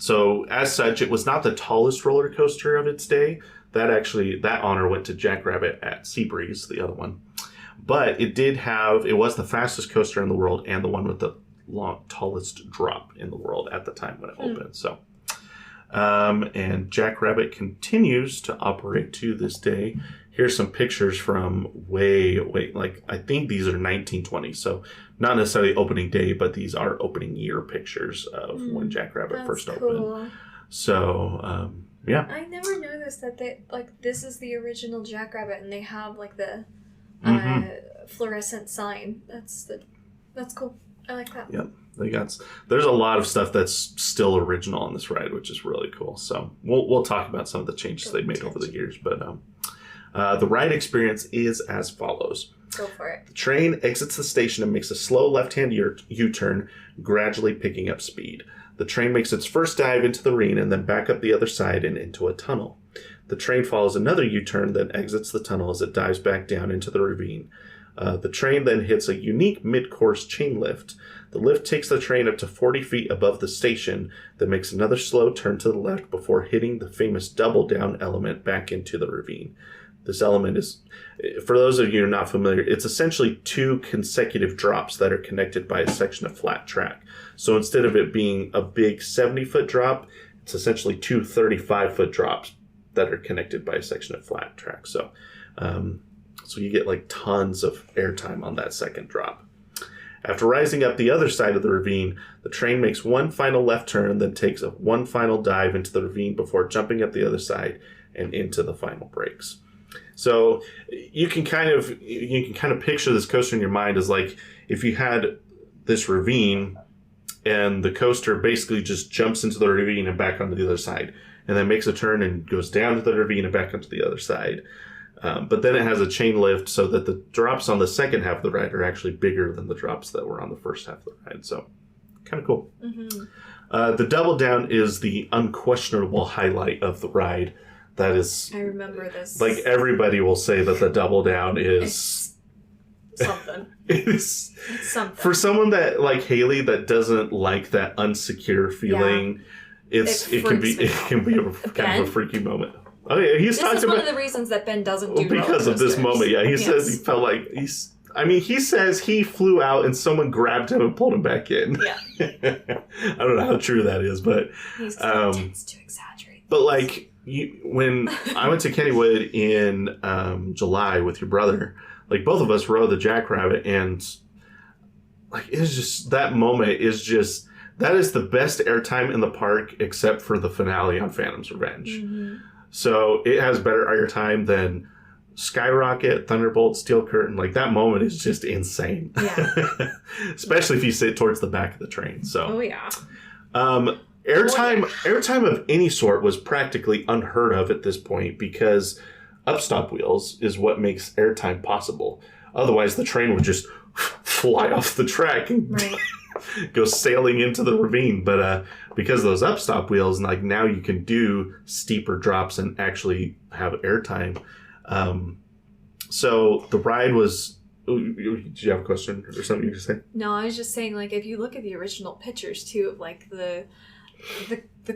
So as such, it was not the tallest roller coaster of its day. That honor went to Jackrabbit at Seabreeze, the other one. But it was the fastest coaster in the world and the one with the tallest drop in the world at the time when it opened. So, and Jackrabbit continues to operate to this day. Here's some pictures from I think these are 1920. So not necessarily opening day, but these are opening year pictures of when Jackrabbit first opened. So, yeah. I never noticed that this is the original Jackrabbit and they have like the fluorescent sign. That's cool. I like that. Yep. There's a lot of stuff that's still original on this ride, which is really cool. So we'll talk about some of the changes they made over the years, but the ride experience is as follows. Go for it. The train exits the station and makes a slow left-hand U-turn, gradually picking up speed. The train makes its first dive into the ravine and then back up the other side and into a tunnel. The train follows another U-turn, then exits the tunnel as it dives back down into the ravine. The train then hits a unique mid-course chain lift. The lift takes the train up to 40 feet above the station, then makes another slow turn to the left before hitting the famous double-down element back into the ravine. This element is, for those of you who are not familiar, it's essentially two consecutive drops that are connected by a section of flat track. So instead of it being a big 70-foot drop, it's essentially two 35-foot drops that are connected by a section of flat track. So you get like tons of airtime on that second drop. After rising up the other side of the ravine, the train makes one final left turn, then takes one final dive into the ravine before jumping up the other side and into the final brakes. So you can kind of picture this coaster in your mind as like if you had this ravine and the coaster basically just jumps into the ravine and back onto the other side, and then makes a turn and goes down to the ravine and back onto the other side. But then it has a chain lift so that the drops on the second half of the ride are actually bigger than the drops that were on the first half of the ride. So kind of cool. The double down is the unquestionable highlight of the ride. That is, I remember this. Like everybody will say that the double down is something. It's something. For someone that like Haley that doesn't like that unsecure feeling, it can be a kind of a freaky moment. Oh yeah, this is one of the reasons that Ben doesn't do because of this moment. Yeah, he says he felt like I mean, he says he flew out and someone grabbed him and pulled him back in. Yeah. I don't know how true that is, but he tends to exaggerate. But like when I went to Kennywood in July with your brother, like both of us rode the Jackrabbit, and like it's just that moment is just that is the best airtime in the park except for the finale on Phantom's Revenge. Mm-hmm. So it has better airtime than Skyrocket, Thunderbolt, Steel Curtain. Like that moment is just insane. Yeah. Especially if you sit towards the back of the train. So. Oh yeah. Airtime of any sort was practically unheard of at this point because upstop wheels is what makes airtime possible. Otherwise, the train would just fly off the track and go sailing into the ravine. But because of those upstop wheels, like now you can do steeper drops and actually have airtime. So the ride was. Did you have a question or something you were saying? No, I was just saying, like, if you look at the original pictures too of like the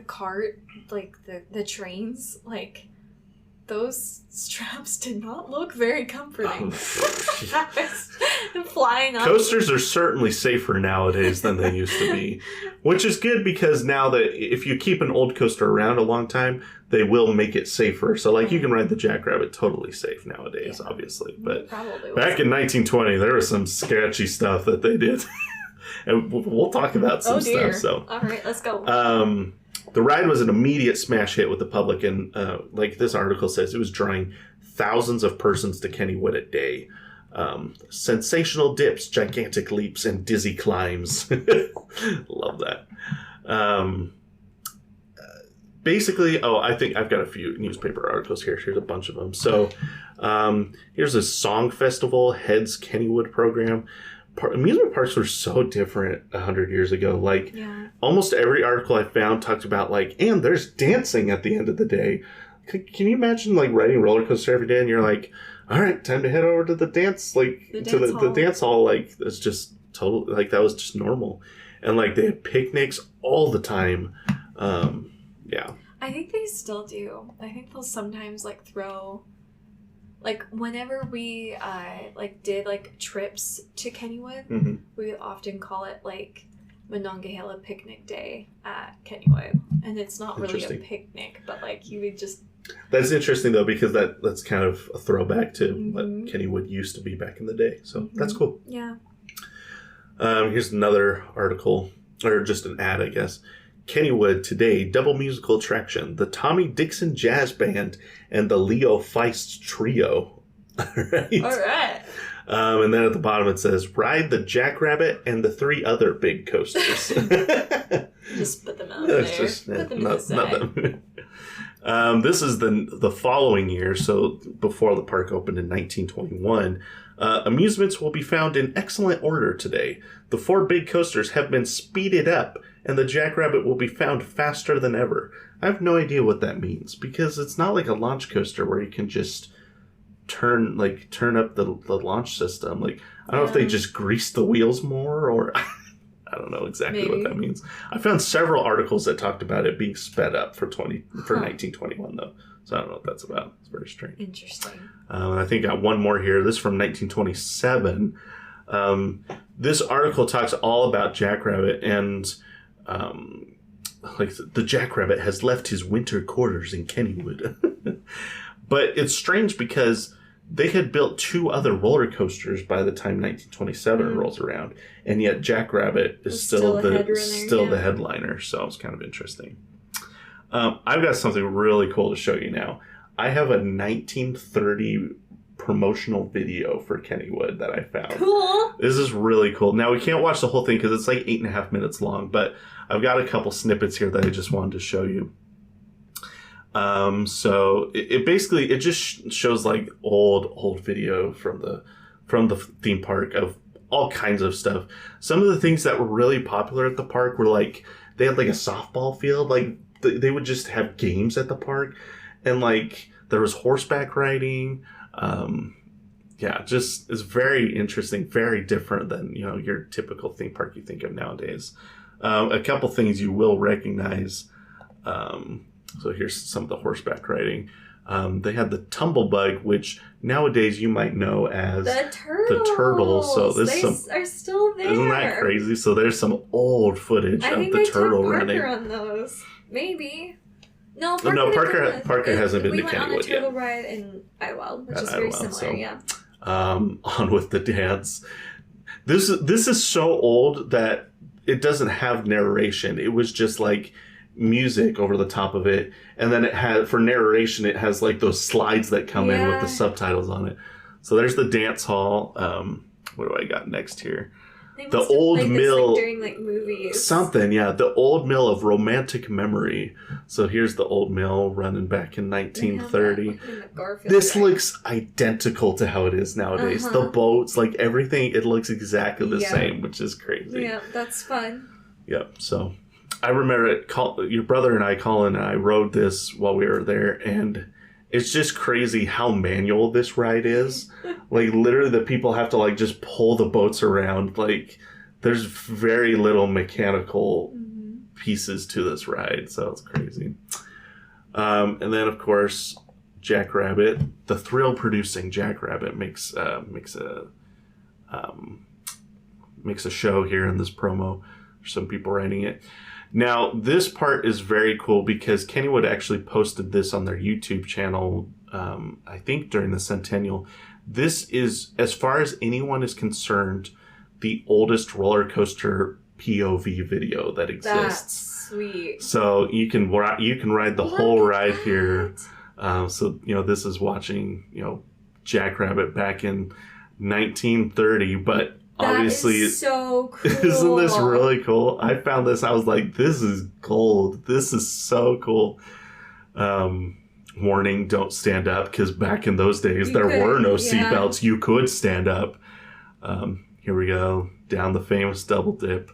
cart, like the trains, like those straps did not look very comforting. Flying up. Coasters are certainly safer nowadays than they used to be, which is good because now that if you keep an old coaster around a long time, they will make it safer. So like you can ride the Jackrabbit totally safe nowadays, obviously. But back in 1920, there was some sketchy stuff that they did. And we'll talk about some stuff. So all right, let's go. The ride was an immediate smash hit with the public, and like this article says, it was drawing thousands of persons to Kennywood a day. Sensational dips, gigantic leaps, and dizzy climbs. Love that. Basically, I think I've got a few newspaper articles here. Here's a bunch of them. So here's a song festival, Head's Kennywood program. Amusement parks were so different 100 years ago. Like, almost every article I found talked about, like, and there's dancing at the end of the day. Can you imagine, like, riding a roller coaster every day and you're like, all right, time to head over to the dance, like, the dance hall. Like, it's just total, like, that was just normal. And, like, they had picnics all the time. Yeah. I think they still do. I think they'll sometimes, like, throw... Like, whenever we, did, like, trips to Kennywood, we often call it, like, Monongahela Picnic Day at Kennywood. And it's not really a picnic, but, like, you would just... That's interesting, though, because that's kind of a throwback to what Kennywood used to be back in the day. So that's cool. Yeah. Here's another article, or just an ad, I guess. Kennywood today, double musical attraction, the Tommy Dixon Jazz Band and the Leo Feist Trio. All right. And then at the bottom it says, ride the Jackrabbit and the 3 other big coasters. Just put them out there. Put them in the side. This is the following year, so before the park opened in 1921. Amusements will be found in excellent order today. The 4 big coasters have been speeded up, and the Jackrabbit will be found faster than ever. I have no idea what that means, because it's not like a launch coaster where you can just turn up the launch system. Like, I don't know if they just grease the wheels more, or I don't know exactly what that means. I found several articles that talked about it being sped up for 1921, though. So I don't know what that's about. It's very strange. Interesting. I think I got one more here. This is from 1927. This article talks all about Jackrabbit, and the Jackrabbit has left his winter quarters in Kennywood. But it's strange because they had built 2 other roller coasters by the time 1927 rolls around, and yet Jackrabbit is still the headliner. So it's kind of interesting. I've got something really cool to show you now. I have a 1930 promotional video for Kennywood that I found. Cool. This is really cool. Now, we can't watch the whole thing because it's like 8.5 minutes long, but I've got a couple snippets here that I just wanted to show you. So it basically just shows like old video from the theme park of all kinds of stuff. Some of the things that were really popular at the park were like they had like a softball field. Like they would just have games at the park, and like there was horseback riding. Just it's very interesting, very different than your typical theme park you think of nowadays. A couple things you will recognize. So here's some of the horseback riding. They had the Tumblebug, which nowadays you might know as The turtles. the turtle. So they are still there. Isn't that crazy? So there's some old footage of the turtle running. I think I took Parker on those. Maybe. No, Parker hasn't been to Kennywood yet. We went on a turtle ride in Idlewild, which is very similar, yeah. On with the dance. This is so old that it doesn't have narration. It was just like music over the top of it, and then it had, for narration, it has like those slides that come in with the subtitles on it. So there's the dance hall. What do I got next here? The old mill, this, during like movies. Something, yeah. The old mill of romantic memory. So here's the old mill running back in 1930. This looks identical to how it is nowadays. The boats, like everything, it looks exactly the same, which is crazy. Yeah, that's fun. Yep. So I remember your brother and I, Colin, and I rode this while we were there, and it's just crazy how manual this ride is. Like, literally, the people have to, like, just pull the boats around. Like, there's very little mechanical pieces to this ride, so it's crazy. And then, of course, Jackrabbit, the thrill-producing Jackrabbit makes a show here in this promo. There's some people writing it. Now, this part is very cool because Kennywood actually posted this on their YouTube channel, I think during the Centennial. This is, as far as anyone is concerned, the oldest roller coaster POV video that exists. That's sweet. So you can ride the whole ride here. So, this is watching, Jackrabbit back in 1930, but obviously, that is so cool. Isn't this really cool? I found this. I was like, this is gold. This is so cool. Warning, don't stand up, because back in those days, there were no seatbelts. You could stand up. Here we go. Down the famous double dip.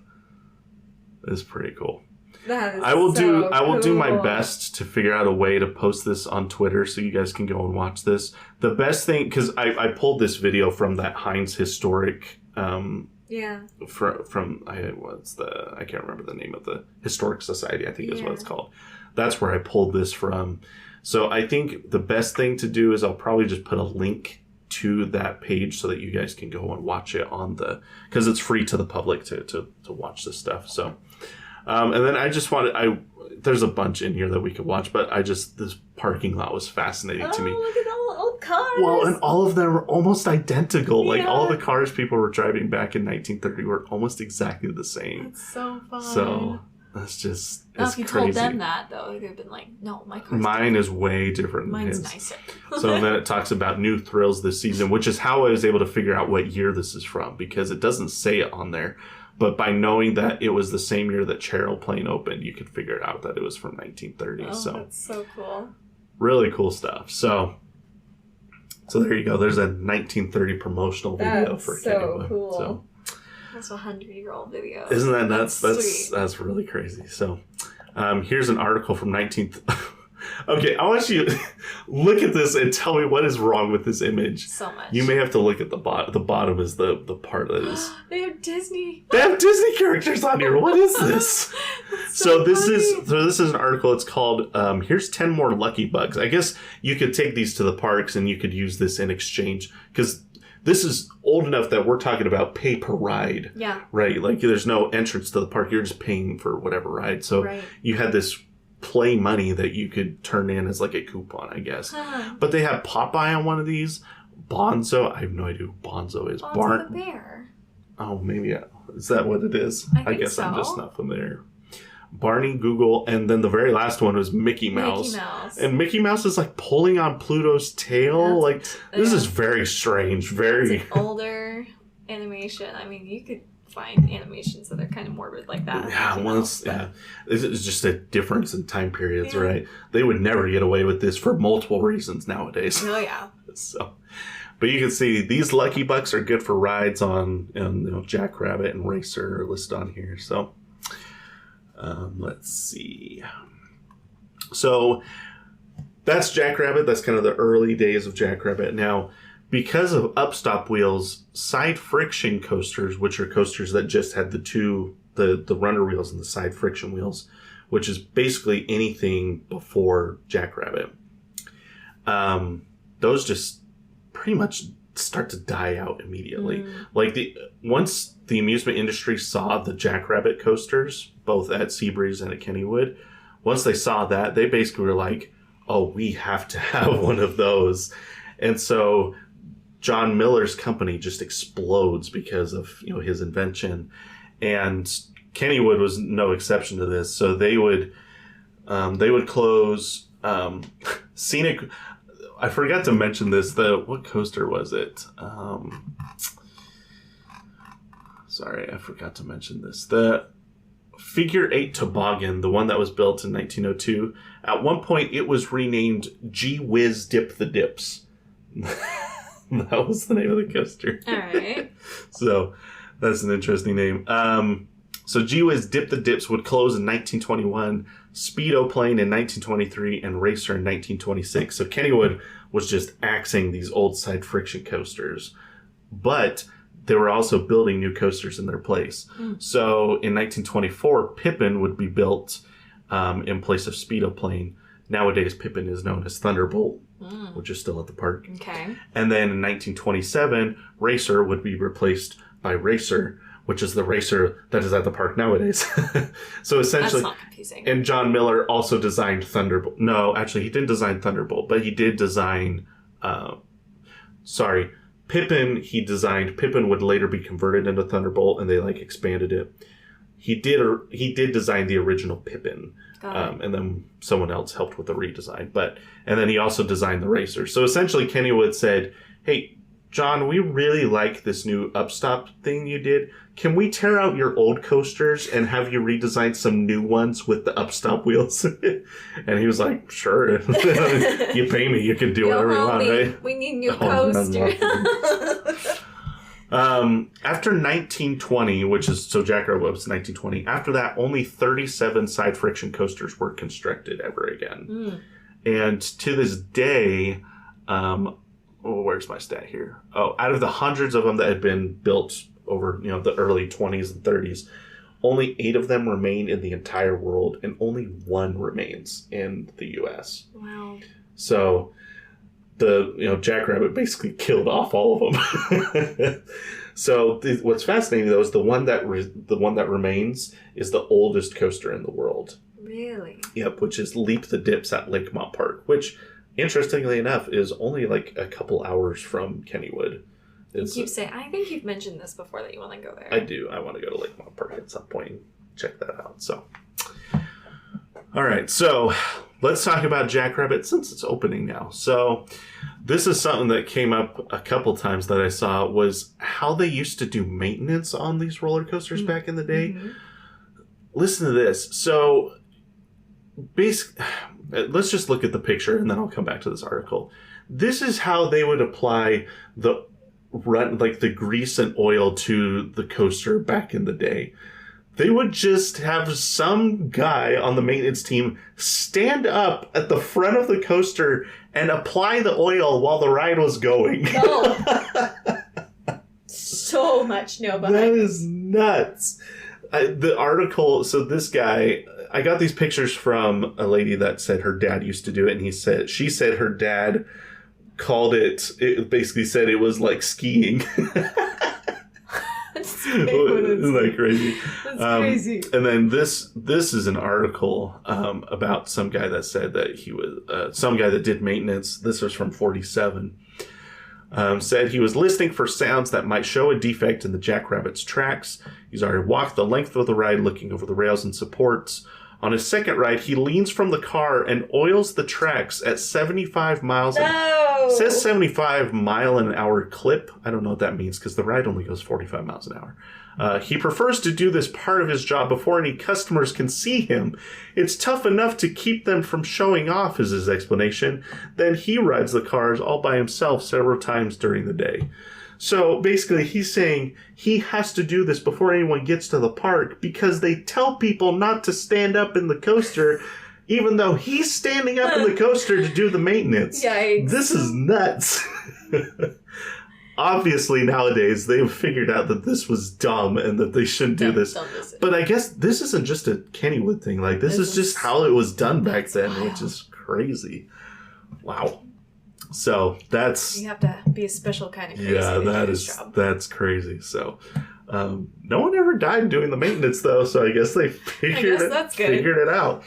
It's pretty cool. That is I will cool. do my best to figure out a way to post this on Twitter so you guys can go and watch this. The best thing, because I pulled this video from that Heinz Historic from I can't remember the name of the Historic Society, I think is what it's called. That's where I pulled this from. So I think the best thing to do is I'll probably just put a link to that page so that you guys can go and watch it because it's free to the public to watch this stuff. So and then I just there's a bunch in here that we could watch, but this parking lot was fascinating to me. Look at all the old cars. Well, and all of them were almost identical. Yeah. Like, all the cars people were driving back in 1930 were almost exactly the same. That's so fun. So that's just, if you told them that, though, they'd have been like, no, mine is way different than his. Mine's nicer. So then it talks about new thrills this season, which is how I was able to figure out what year this is from, because it doesn't say it on there. But by knowing that it was the same year that Cheryl Plain opened, you could figure it out that it was from 1930. Oh, so that's so cool. Really cool stuff. So there you go. There's a 1930 promotional video for Kennywood. Cool. So that's a 100-year-old video. Isn't that nuts? That's really crazy. So here's an article from 19th. Okay, I want you to look at this and tell me what is wrong with this image. So much. You may have to look at the bottom. The bottom is the part that is. They have Disney. They have Disney characters on here. What is this? So this is an article. It's called "Here's 10 More Lucky Bugs." I guess you could take these to the parks and you could use this in exchange, because this is old enough that we're talking about pay per ride. Yeah. Right. Like, there's no entrance to the park. You're just paying for whatever ride. So you had this play money that you could turn in as like a coupon, I guess. But they have Popeye on one of these. Bonzo. I have no idea who Bonzo is. Bonzo the bear. Oh, maybe. Is that what it is? I guess so. I'm just not familiar. Barney, Google, and then the very last one was Mickey Mouse. And Mickey Mouse is like pulling on Pluto's tail. This is very strange. Very it's an older animation. I mean, you could find animations that are kind of morbid like that. Yeah, it's just a difference in time periods, right? They would never get away with this for multiple reasons nowadays. Oh yeah. So, but you can see these Lucky Bucks are good for rides on Jackrabbit and Racer are listed on here. So, let's see. So that's Jackrabbit. That's kind of the early days of Jackrabbit. Now, because of upstop wheels, side friction coasters, which are coasters that just had the runner wheels and the side friction wheels, which is basically anything before Jackrabbit. those just pretty much start to die out immediately. Like once the amusement industry saw the Jackrabbit coasters, both at Seabreeze and at Kennywood, once they saw that, they basically were like, oh, we have to have one of those. And so John Miller's company just explodes because of, you know, his invention. And Kennywood was no exception to this. So they would close Scenic. I forgot to mention this. What coaster was it? Sorry, I forgot to mention this. The Figure 8 toboggan, the one that was built in 1902, at one point it was renamed Gee Whiz Dip the Dips. That was the name of the coaster. All right. So that's an interesting name. So Gee Whiz Dip the Dips would close in 1921, Speedo Plane in 1923, and Racer in 1926. So Kennywood was just axing these old side friction coasters. But they were also building new coasters in their place. So in 1924, Pippin would be built in place of Speedo Plane. Nowadays, Pippin is known as Thunderbolt, which is still at the park. Okay. And then in 1927, Racer would be replaced by Racer, which is the racer that is at the park nowadays. So essentially, that's not confusing. And John Miller also designed Thunderbolt. No, actually, he didn't design Thunderbolt, but he did design. Pippin. He designed. Pippin would later be converted into Thunderbolt, and they expanded it. He did design the original Pippin, and then someone else helped with the redesign. And then he also designed the racer. So essentially, Kennywood said, "Hey, John, we really like this new upstop thing you did. Can we tear out your old coasters and have you redesign some new ones with the upstop wheels?" And he was like, "Sure. You pay me, you can do whatever you want, right?" We need new coasters. After 1920, so Jackrabbit was 1920, after that, only 37 side friction coasters were constructed ever again. And to this day, where's my stat here? Oh, out of the hundreds of them that had been built over, the early 20s and 30s, only 8 of them remain in the entire world, and only 1 remains in the U.S. Wow. So Jackrabbit basically killed off all of them. So what's fascinating though is the one that remains is the oldest coaster in the world. Really? Yep, which is Leap the Dips at Lakemont Park, which, interestingly enough, is only a couple hours from Kennywood. I think you've mentioned this before that you want to go there. I do. I want to go to Lakemont Park at some point and check that out. So, all right. So let's talk about Jackrabbit since it's opening now. So this is something that came up a couple times that I saw was how they used to do maintenance on these roller coasters back in the day. Listen to this. So basically, let's just look at the picture and then I'll come back to this article. This is how they would apply the grease and oil to the coaster back in the day. They would just have some guy on the maintenance team stand up at the front of the coaster and apply the oil while the ride was going. No. So much no behind. That is nuts. The article, so this guy, I got these pictures from a lady that said her dad used to do it, and she said her dad called it basically said it was like skiing. Isn't that crazy? That's crazy. And then this is an article about some guy that said that he was some guy that did maintenance. This was from 47. Said he was listening for sounds that might show a defect in the Jackrabbit's tracks. He's already walked the length of the ride looking over the rails and supports. On his second ride, he leans from the car and oils the tracks at 75 miles. It says 75 mile an hour clip. I don't know what that means because the ride only goes 45 miles an hour. He prefers to do this part of his job before any customers can see him. It's tough enough to keep them from showing off, is his explanation. Then he rides the cars all by himself several times during the day. So basically he's saying he has to do this before anyone gets to the park because they tell people not to stand up in the coaster even though he's standing up in the coaster to do the maintenance. Yikes. This is nuts. Obviously, nowadays, they've figured out that this was dumb and that they shouldn't do this. But I guess this isn't just a Kennywood thing. This is just how it was done back then, which is crazy. Wow. So that's... You have to be a special kind of crazy. Yeah, to do this job. that's crazy. So no one ever died doing the maintenance, though, so I guess they figured it out.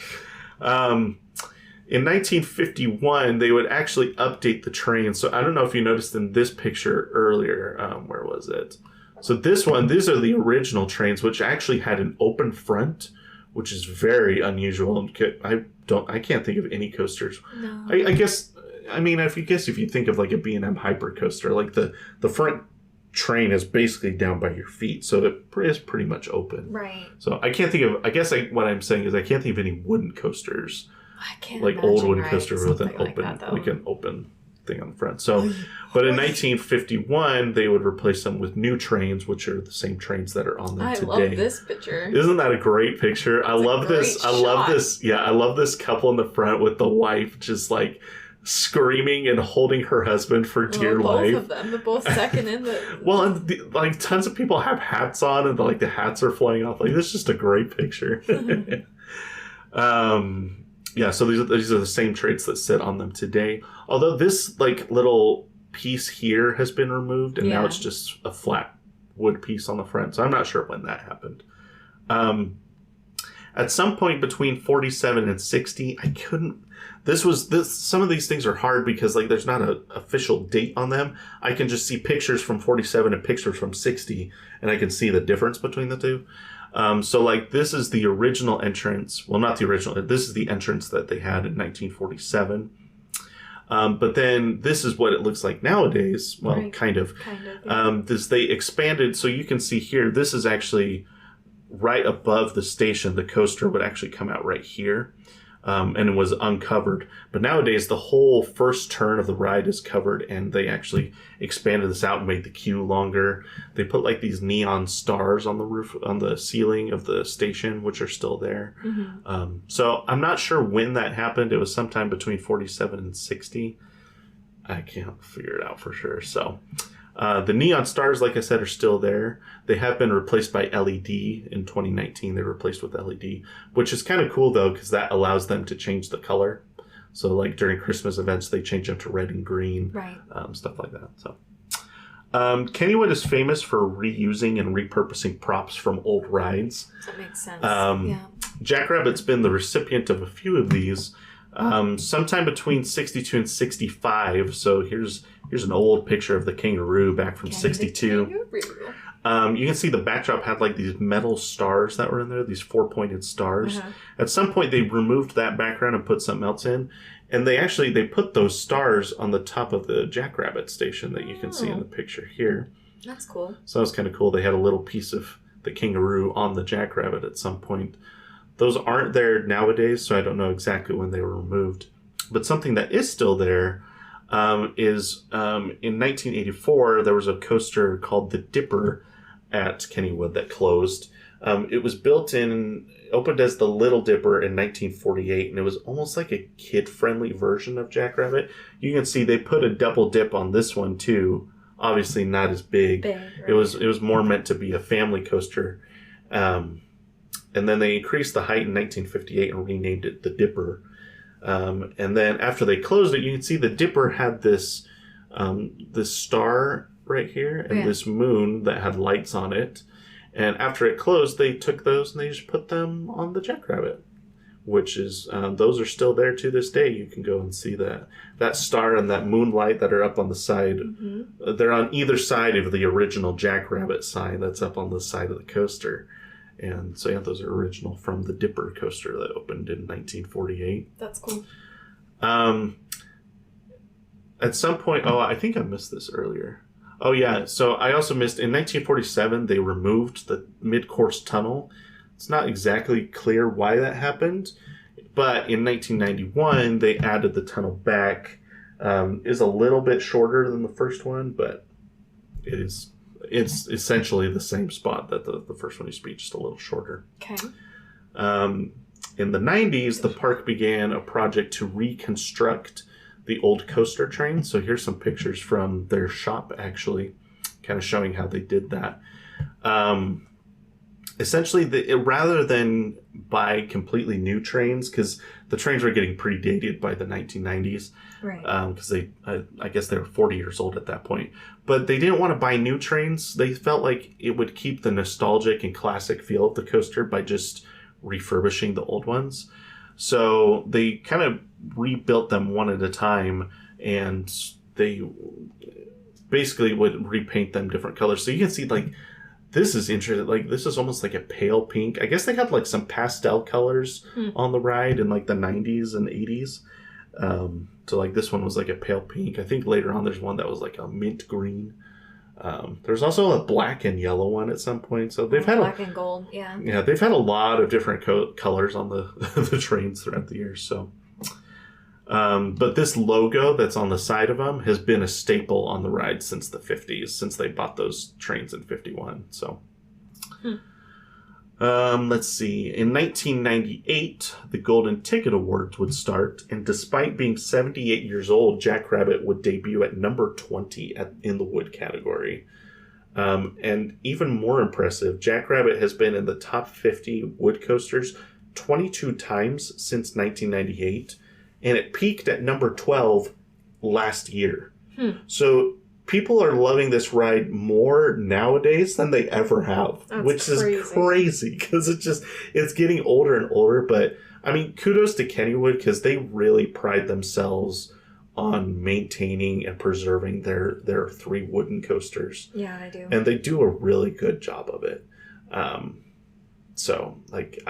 In 1951, they would actually update the train. So I don't know if you noticed in this picture earlier, where was it? So these are the original trains, which actually had an open front, which is very unusual. I can't think of any coasters. No. I guess, if you think of like a B&M Hyper coaster, like the front train is basically down by your feet, so it is pretty much open. Right. So I can't think of, what I'm saying is I can't think of any wooden coasters. I can't like old wooden coaster with an open, like an open thing on the front. So, but in 1951, they would replace them with new trains, which are the same trains that are on them today. I love this picture. Isn't that a great picture? I love this. I love this couple in the front with the wife just like screaming and holding her husband for dear life. Both of them, they're both second in the... Well, and like tons of people have hats on, and the hats are flying off. Like, this is just a great picture. Yeah, so these are the same traits that sit on them today. Although this little piece here has been removed, and now it's just a flat wood piece on the front. So I'm not sure when that happened. At some point between 47 and 60, I couldn't... Some of these things are hard because there's not an official date on them. I can just see pictures from 47 and pictures from 60, and I can see the difference between the two. So this is the original entrance. Well, not the original. This is the entrance that they had in 1947. But then this is what it looks like nowadays. Well, right. kind of. Yeah. They expanded. So you can see here, this is actually right above the station. The coaster would actually come out right here. And it was uncovered. But nowadays, the whole first turn of the ride is covered, and they actually expanded this out and made the queue longer. They put these neon stars on the roof, on the ceiling of the station, which are still there. Mm-hmm. So I'm not sure when that happened. It was sometime between 47 and 60. I can't figure it out for sure. So the neon stars, like I said, are still there. They have been replaced by LED in 2019. They're replaced with LED, which is kind of cool, though, because that allows them to change the color. So, during Christmas events, they change them to red and green, right? Stuff like that. So, Kennywood is famous for reusing and repurposing props from old rides. That makes sense. Yeah. Jackrabbit's been the recipient of a few of these. Sometime between 62 and 65. So here's an old picture of the kangaroo back from 62. You can see the backdrop had these metal stars that were in there, these 4-pointed stars. Uh-huh. At some point, they removed that background and put something else in. And they put those stars on the top of the Jackrabbit station that you can see in the picture here. That's cool. So that was kind of cool. They had a little piece of the kangaroo on the Jackrabbit at some point. Those aren't there nowadays, so I don't know exactly when they were removed. But something that is still there is in 1984, there was a coaster called the Dipper at Kennywood that closed. It was opened as the Little Dipper in 1948, and it was almost like a kid-friendly version of Jackrabbit. You can see they put a double dip on this one, too. Obviously not as big. Right. It was more meant to be a family coaster. And then they increased the height in 1958 and renamed it the Dipper. And then after they closed it, you can see the Dipper had this star right here and this moon that had lights on it. And after it closed, they took those and they just put them on the Jackrabbit, which is, those are still there to this day. You can go and see that star and that moonlight that are up on the side. Mm-hmm. They're on either side of the original Jackrabbit sign that's up on the side of the coaster. And so, those are original from the Dipper coaster that opened in 1948. That's cool. At some point, I think I missed this earlier. Oh, yeah. So I also missed, in 1947, they removed the mid-course tunnel. It's not exactly clear why that happened, but in 1991, they added the tunnel back. It's a little bit shorter than the first one, but it's essentially the same spot that the first one used to be, just a little shorter. Okay. In the 90s, the park began a project to reconstruct the old coaster train. So here's some pictures from their shop, actually, kind of showing how they did that. essentially, rather than buy completely new trains, because the trains were getting pretty dated by the 1990s, Right. Because I guess they were 40 years old at that point. But they didn't want to buy new trains. They felt like it would keep the nostalgic and classic feel of the coaster by just refurbishing the old ones. So they kind of rebuilt them one at a time, and they basically would repaint them different colors. So you can see, like, this is interesting. Like, this is almost like a pale pink. I guess they had, like, some pastel colors on the ride in, like, the 90s and 80s. So, like, this one was, like, a pale pink. I think later on there's one that was, like, a mint green. There's also a black and yellow one at some point. So they've had black and gold, yeah. Yeah, they've had a lot of different colors on the the trains throughout the years. So, but this logo that's on the side of them has been a staple on the ride since the 50s, since they bought those trains in 51. So, let's see. In 1998, the Golden Ticket Awards would start, and despite being 78 years old, Jackrabbit would debut at number 20 in the wood category. And even more impressive, Jackrabbit has been in the top 50 wood coasters 22 times since 1998, and it peaked at number 12 last year. So people are loving this ride more nowadays than they ever have, which is crazy because it's getting older and older. But I mean, kudos to Kennywood because they really pride themselves on maintaining and preserving their 3 wooden coasters. Yeah, I do. And they do a really good job of it. So, like,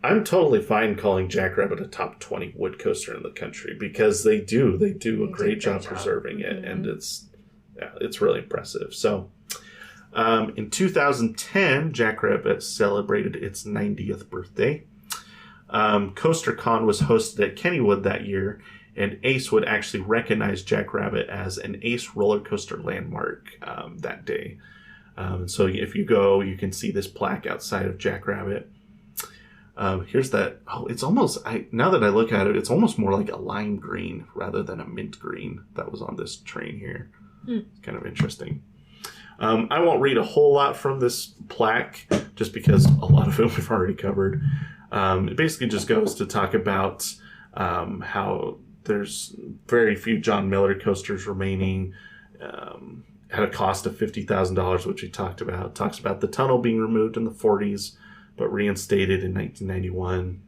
I'm totally fine calling Jackrabbit a top 20 wood coaster in the country because they do a great job preserving it, and it's really impressive. So, in 2010, Jackrabbit celebrated its 90th birthday. CoasterCon was hosted at Kennywood that year, and Ace would actually recognize Jackrabbit as an Ace roller coaster landmark that day. So if you go, you can see this plaque outside of Jackrabbit. Here's that. Oh, it's almost, now that I look at it, it's almost more like a lime green rather than a mint green that was on this train here. It's kind of interesting. I won't read a whole lot from this plaque just because a lot of it we've already covered. It basically just goes to talk about how there's very few John Miller coasters remaining at a cost of $50,000, which we talked about. It talks about the tunnel being removed in the 40s, but reinstated in 1991.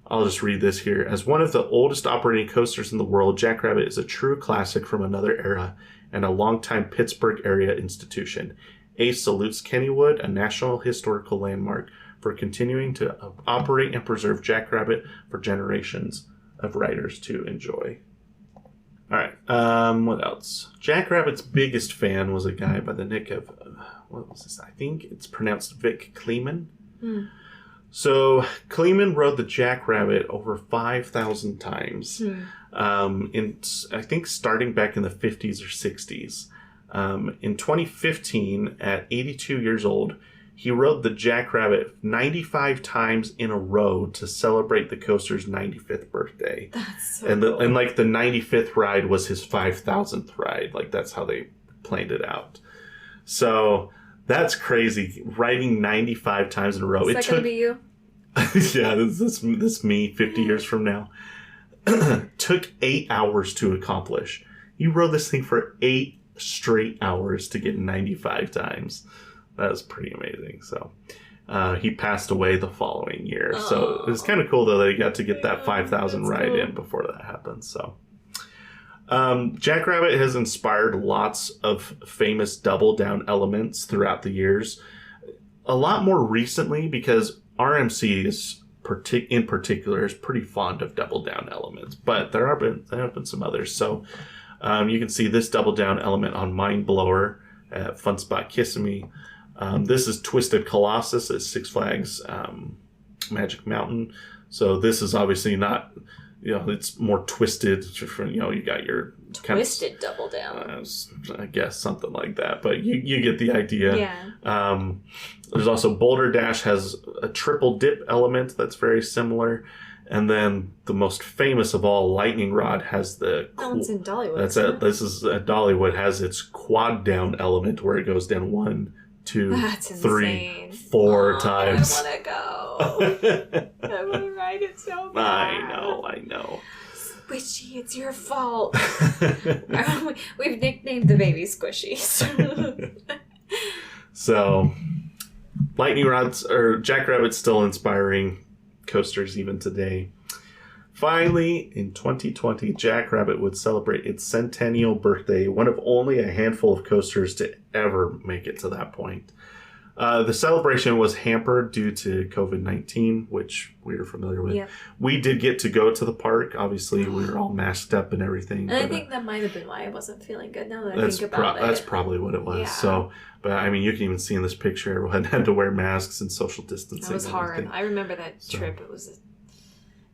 I'll just read this here. As one of the oldest operating coasters in the world, Jackrabbit is a true classic from another era and a longtime Pittsburgh area institution. Ace salutes Kennywood, a National Historical Landmark, for continuing to operate and preserve Jackrabbit for generations of riders to enjoy. All right, what else? Jackrabbit's biggest fan was a guy by the nick of, what was this? I think it's pronounced Vic Kleeman. So Kleeman rode the Jackrabbit over 5,000 times, I think starting back in the 50s or 60s. In 2015, at 82 years old, he rode the Jackrabbit 95 times in a row to celebrate the coaster's 95th birthday. That's so cool. And like the 95th ride was his 5,000th ride. Like that's how they planned it out. So that's crazy. Riding 95 times in a row. Is that going to be you? Yeah, this me 50 years from now. Took 8 hours to accomplish. You rode this thing for 8 straight hours to get 95 times. That was pretty amazing. So he passed away the following year. So it was kind of cool though that he got to get that 5,000 ride cool. in before that happened. So Jackrabbit has inspired lots of famous double down elements throughout the years. A lot more recently because RMC is in particular is pretty fond of double down elements, but there have been some others. So you can see this double down element on Mind Blower at Fun Spot Kissimmee. This is Twisted Colossus at Six Flags Magic Mountain. So this is obviously not, it's more twisted. You got your twisted double down. I guess something like that. But you get the idea. Yeah. There's also Boulder Dash has a triple dip element that's very similar. And then the most famous of all, Lightning Rod, has the... That one's in Dollywood. This is at Dollywood, has its quad down element where it goes down 1, 2, That's 3, insane. 4 times. I want to go. I want to ride it so bad. I know. Squishy, it's your fault. We've nicknamed the baby Squishy. So, Lightning Rods, or Jackrabbit's still inspiring coasters even today. Finally, in 2020, Jackrabbit would celebrate its centennial birthday, one of only a handful of coasters to ever make it to that point. The celebration was hampered due to COVID-19, which we are familiar with. Yep. We did get to go to the park. Obviously, we were all masked up and everything. And I think that might have been why I wasn't feeling good now that I think about it. That's probably what it was. Yeah. So, but I mean, you can even see in this picture, everyone had to wear masks and social distancing. That was hard. I remember that trip. It was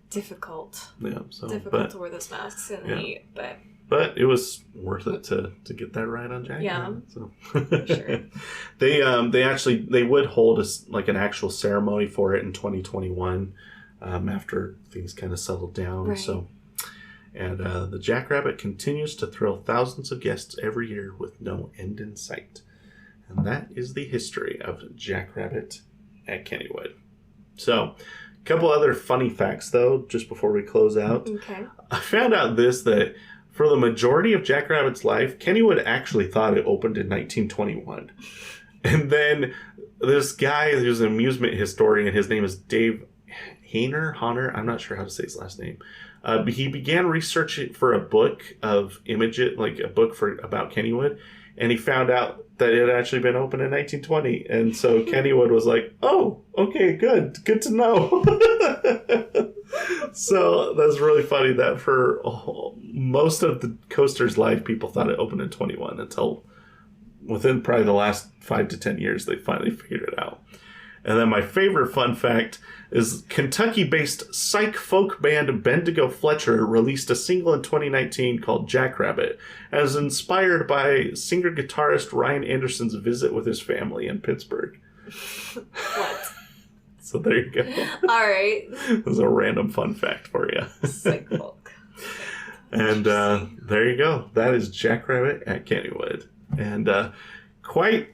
difficult. Yeah, difficult to wear those masks in the heat, But it was worth it to get that ride on Jackrabbit. Yeah, so. Sure. They would hold an actual ceremony for it in 2021 after things kind of settled down. Right. So, and the Jackrabbit continues to thrill thousands of guests every year with no end in sight. And that is the history of Jackrabbit at Kennywood. So, a couple other funny facts though, just before we close out. Okay. I found out that for the majority of Jackrabbit's life, Kennywood actually thought it opened in 1921. And then this guy who's an amusement historian, his name is Dave Honor, I'm not sure how to say his last name. He began researching for a book of images, like a book about Kennywood, and he found out that it had actually been opened in 1920. And so Kennywood was like, oh, okay, good to know. So that's really funny that for most of the coaster's life, people thought it opened in 21 until within probably the last 5 to 10 years, they finally figured it out. And then my favorite fun fact is Kentucky-based psych folk band Bendigo Fletcher released a single in 2019 called Jackrabbit, as inspired by singer-guitarist Ryan Anderson's visit with his family in Pittsburgh. What? So there you go. All right. There's a random fun fact for you. Psych folk. And there you go. That is Jackrabbit at Kennywood. And quite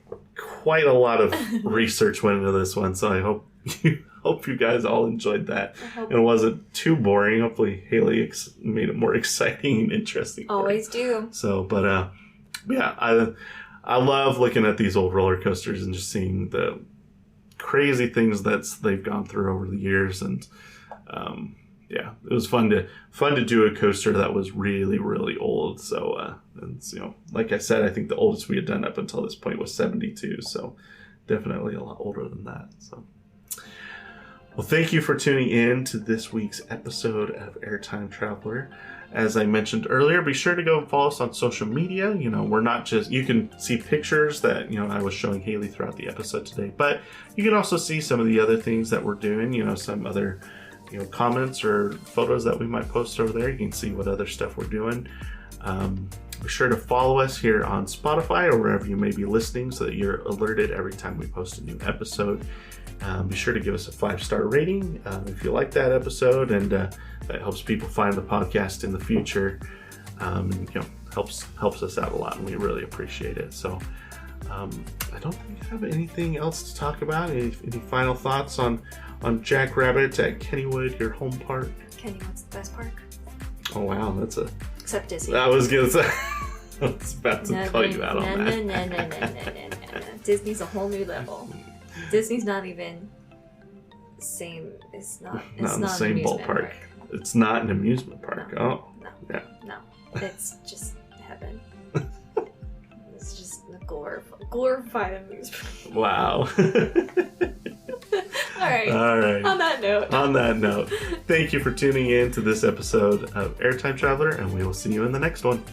a lot of research went into this one, so I hope you guys all enjoyed that. It wasn't too boring. Hopefully Haley made it more exciting and interesting. Always do. So, but yeah, I love looking at these old roller coasters and just seeing the crazy things they've gone through over the years. And yeah, it was fun to do a coaster that was really, really old. So, and, like I said, I think the oldest we had done up until this point was 72. So definitely a lot older than that. So, well, thank you for tuning in to this week's episode of Airtime Traveler. As I mentioned earlier, be sure to go and follow us on social media. We're not just, you can see pictures that, I was showing Haley throughout the episode today, but you can also see some of the other things that we're doing, some other comments or photos that we might post over there. You can see what other stuff we're doing. Be sure to follow us here on Spotify or wherever you may be listening so that you're alerted every time we post a new episode. Be sure to give us a 5-star rating if you like that episode, and that helps people find the podcast in the future. Helps us out a lot, and we really appreciate it. So I don't think I have anything else to talk about. Any final thoughts on Jackrabbit at Kennywood, your home park? Kennywood's the best park. Oh wow, Except Disney. I was gonna say. I was about to call you out on that. No. Disney's a whole new level. Disney's not even same. It's not in the same ballpark. Park. It's not an amusement park. No, oh, yeah. No, it's just heaven. It's just a glorified amusement. Wow. All right. On that note, thank you for tuning in to this episode of Airtime Traveler, and we will see you in the next one.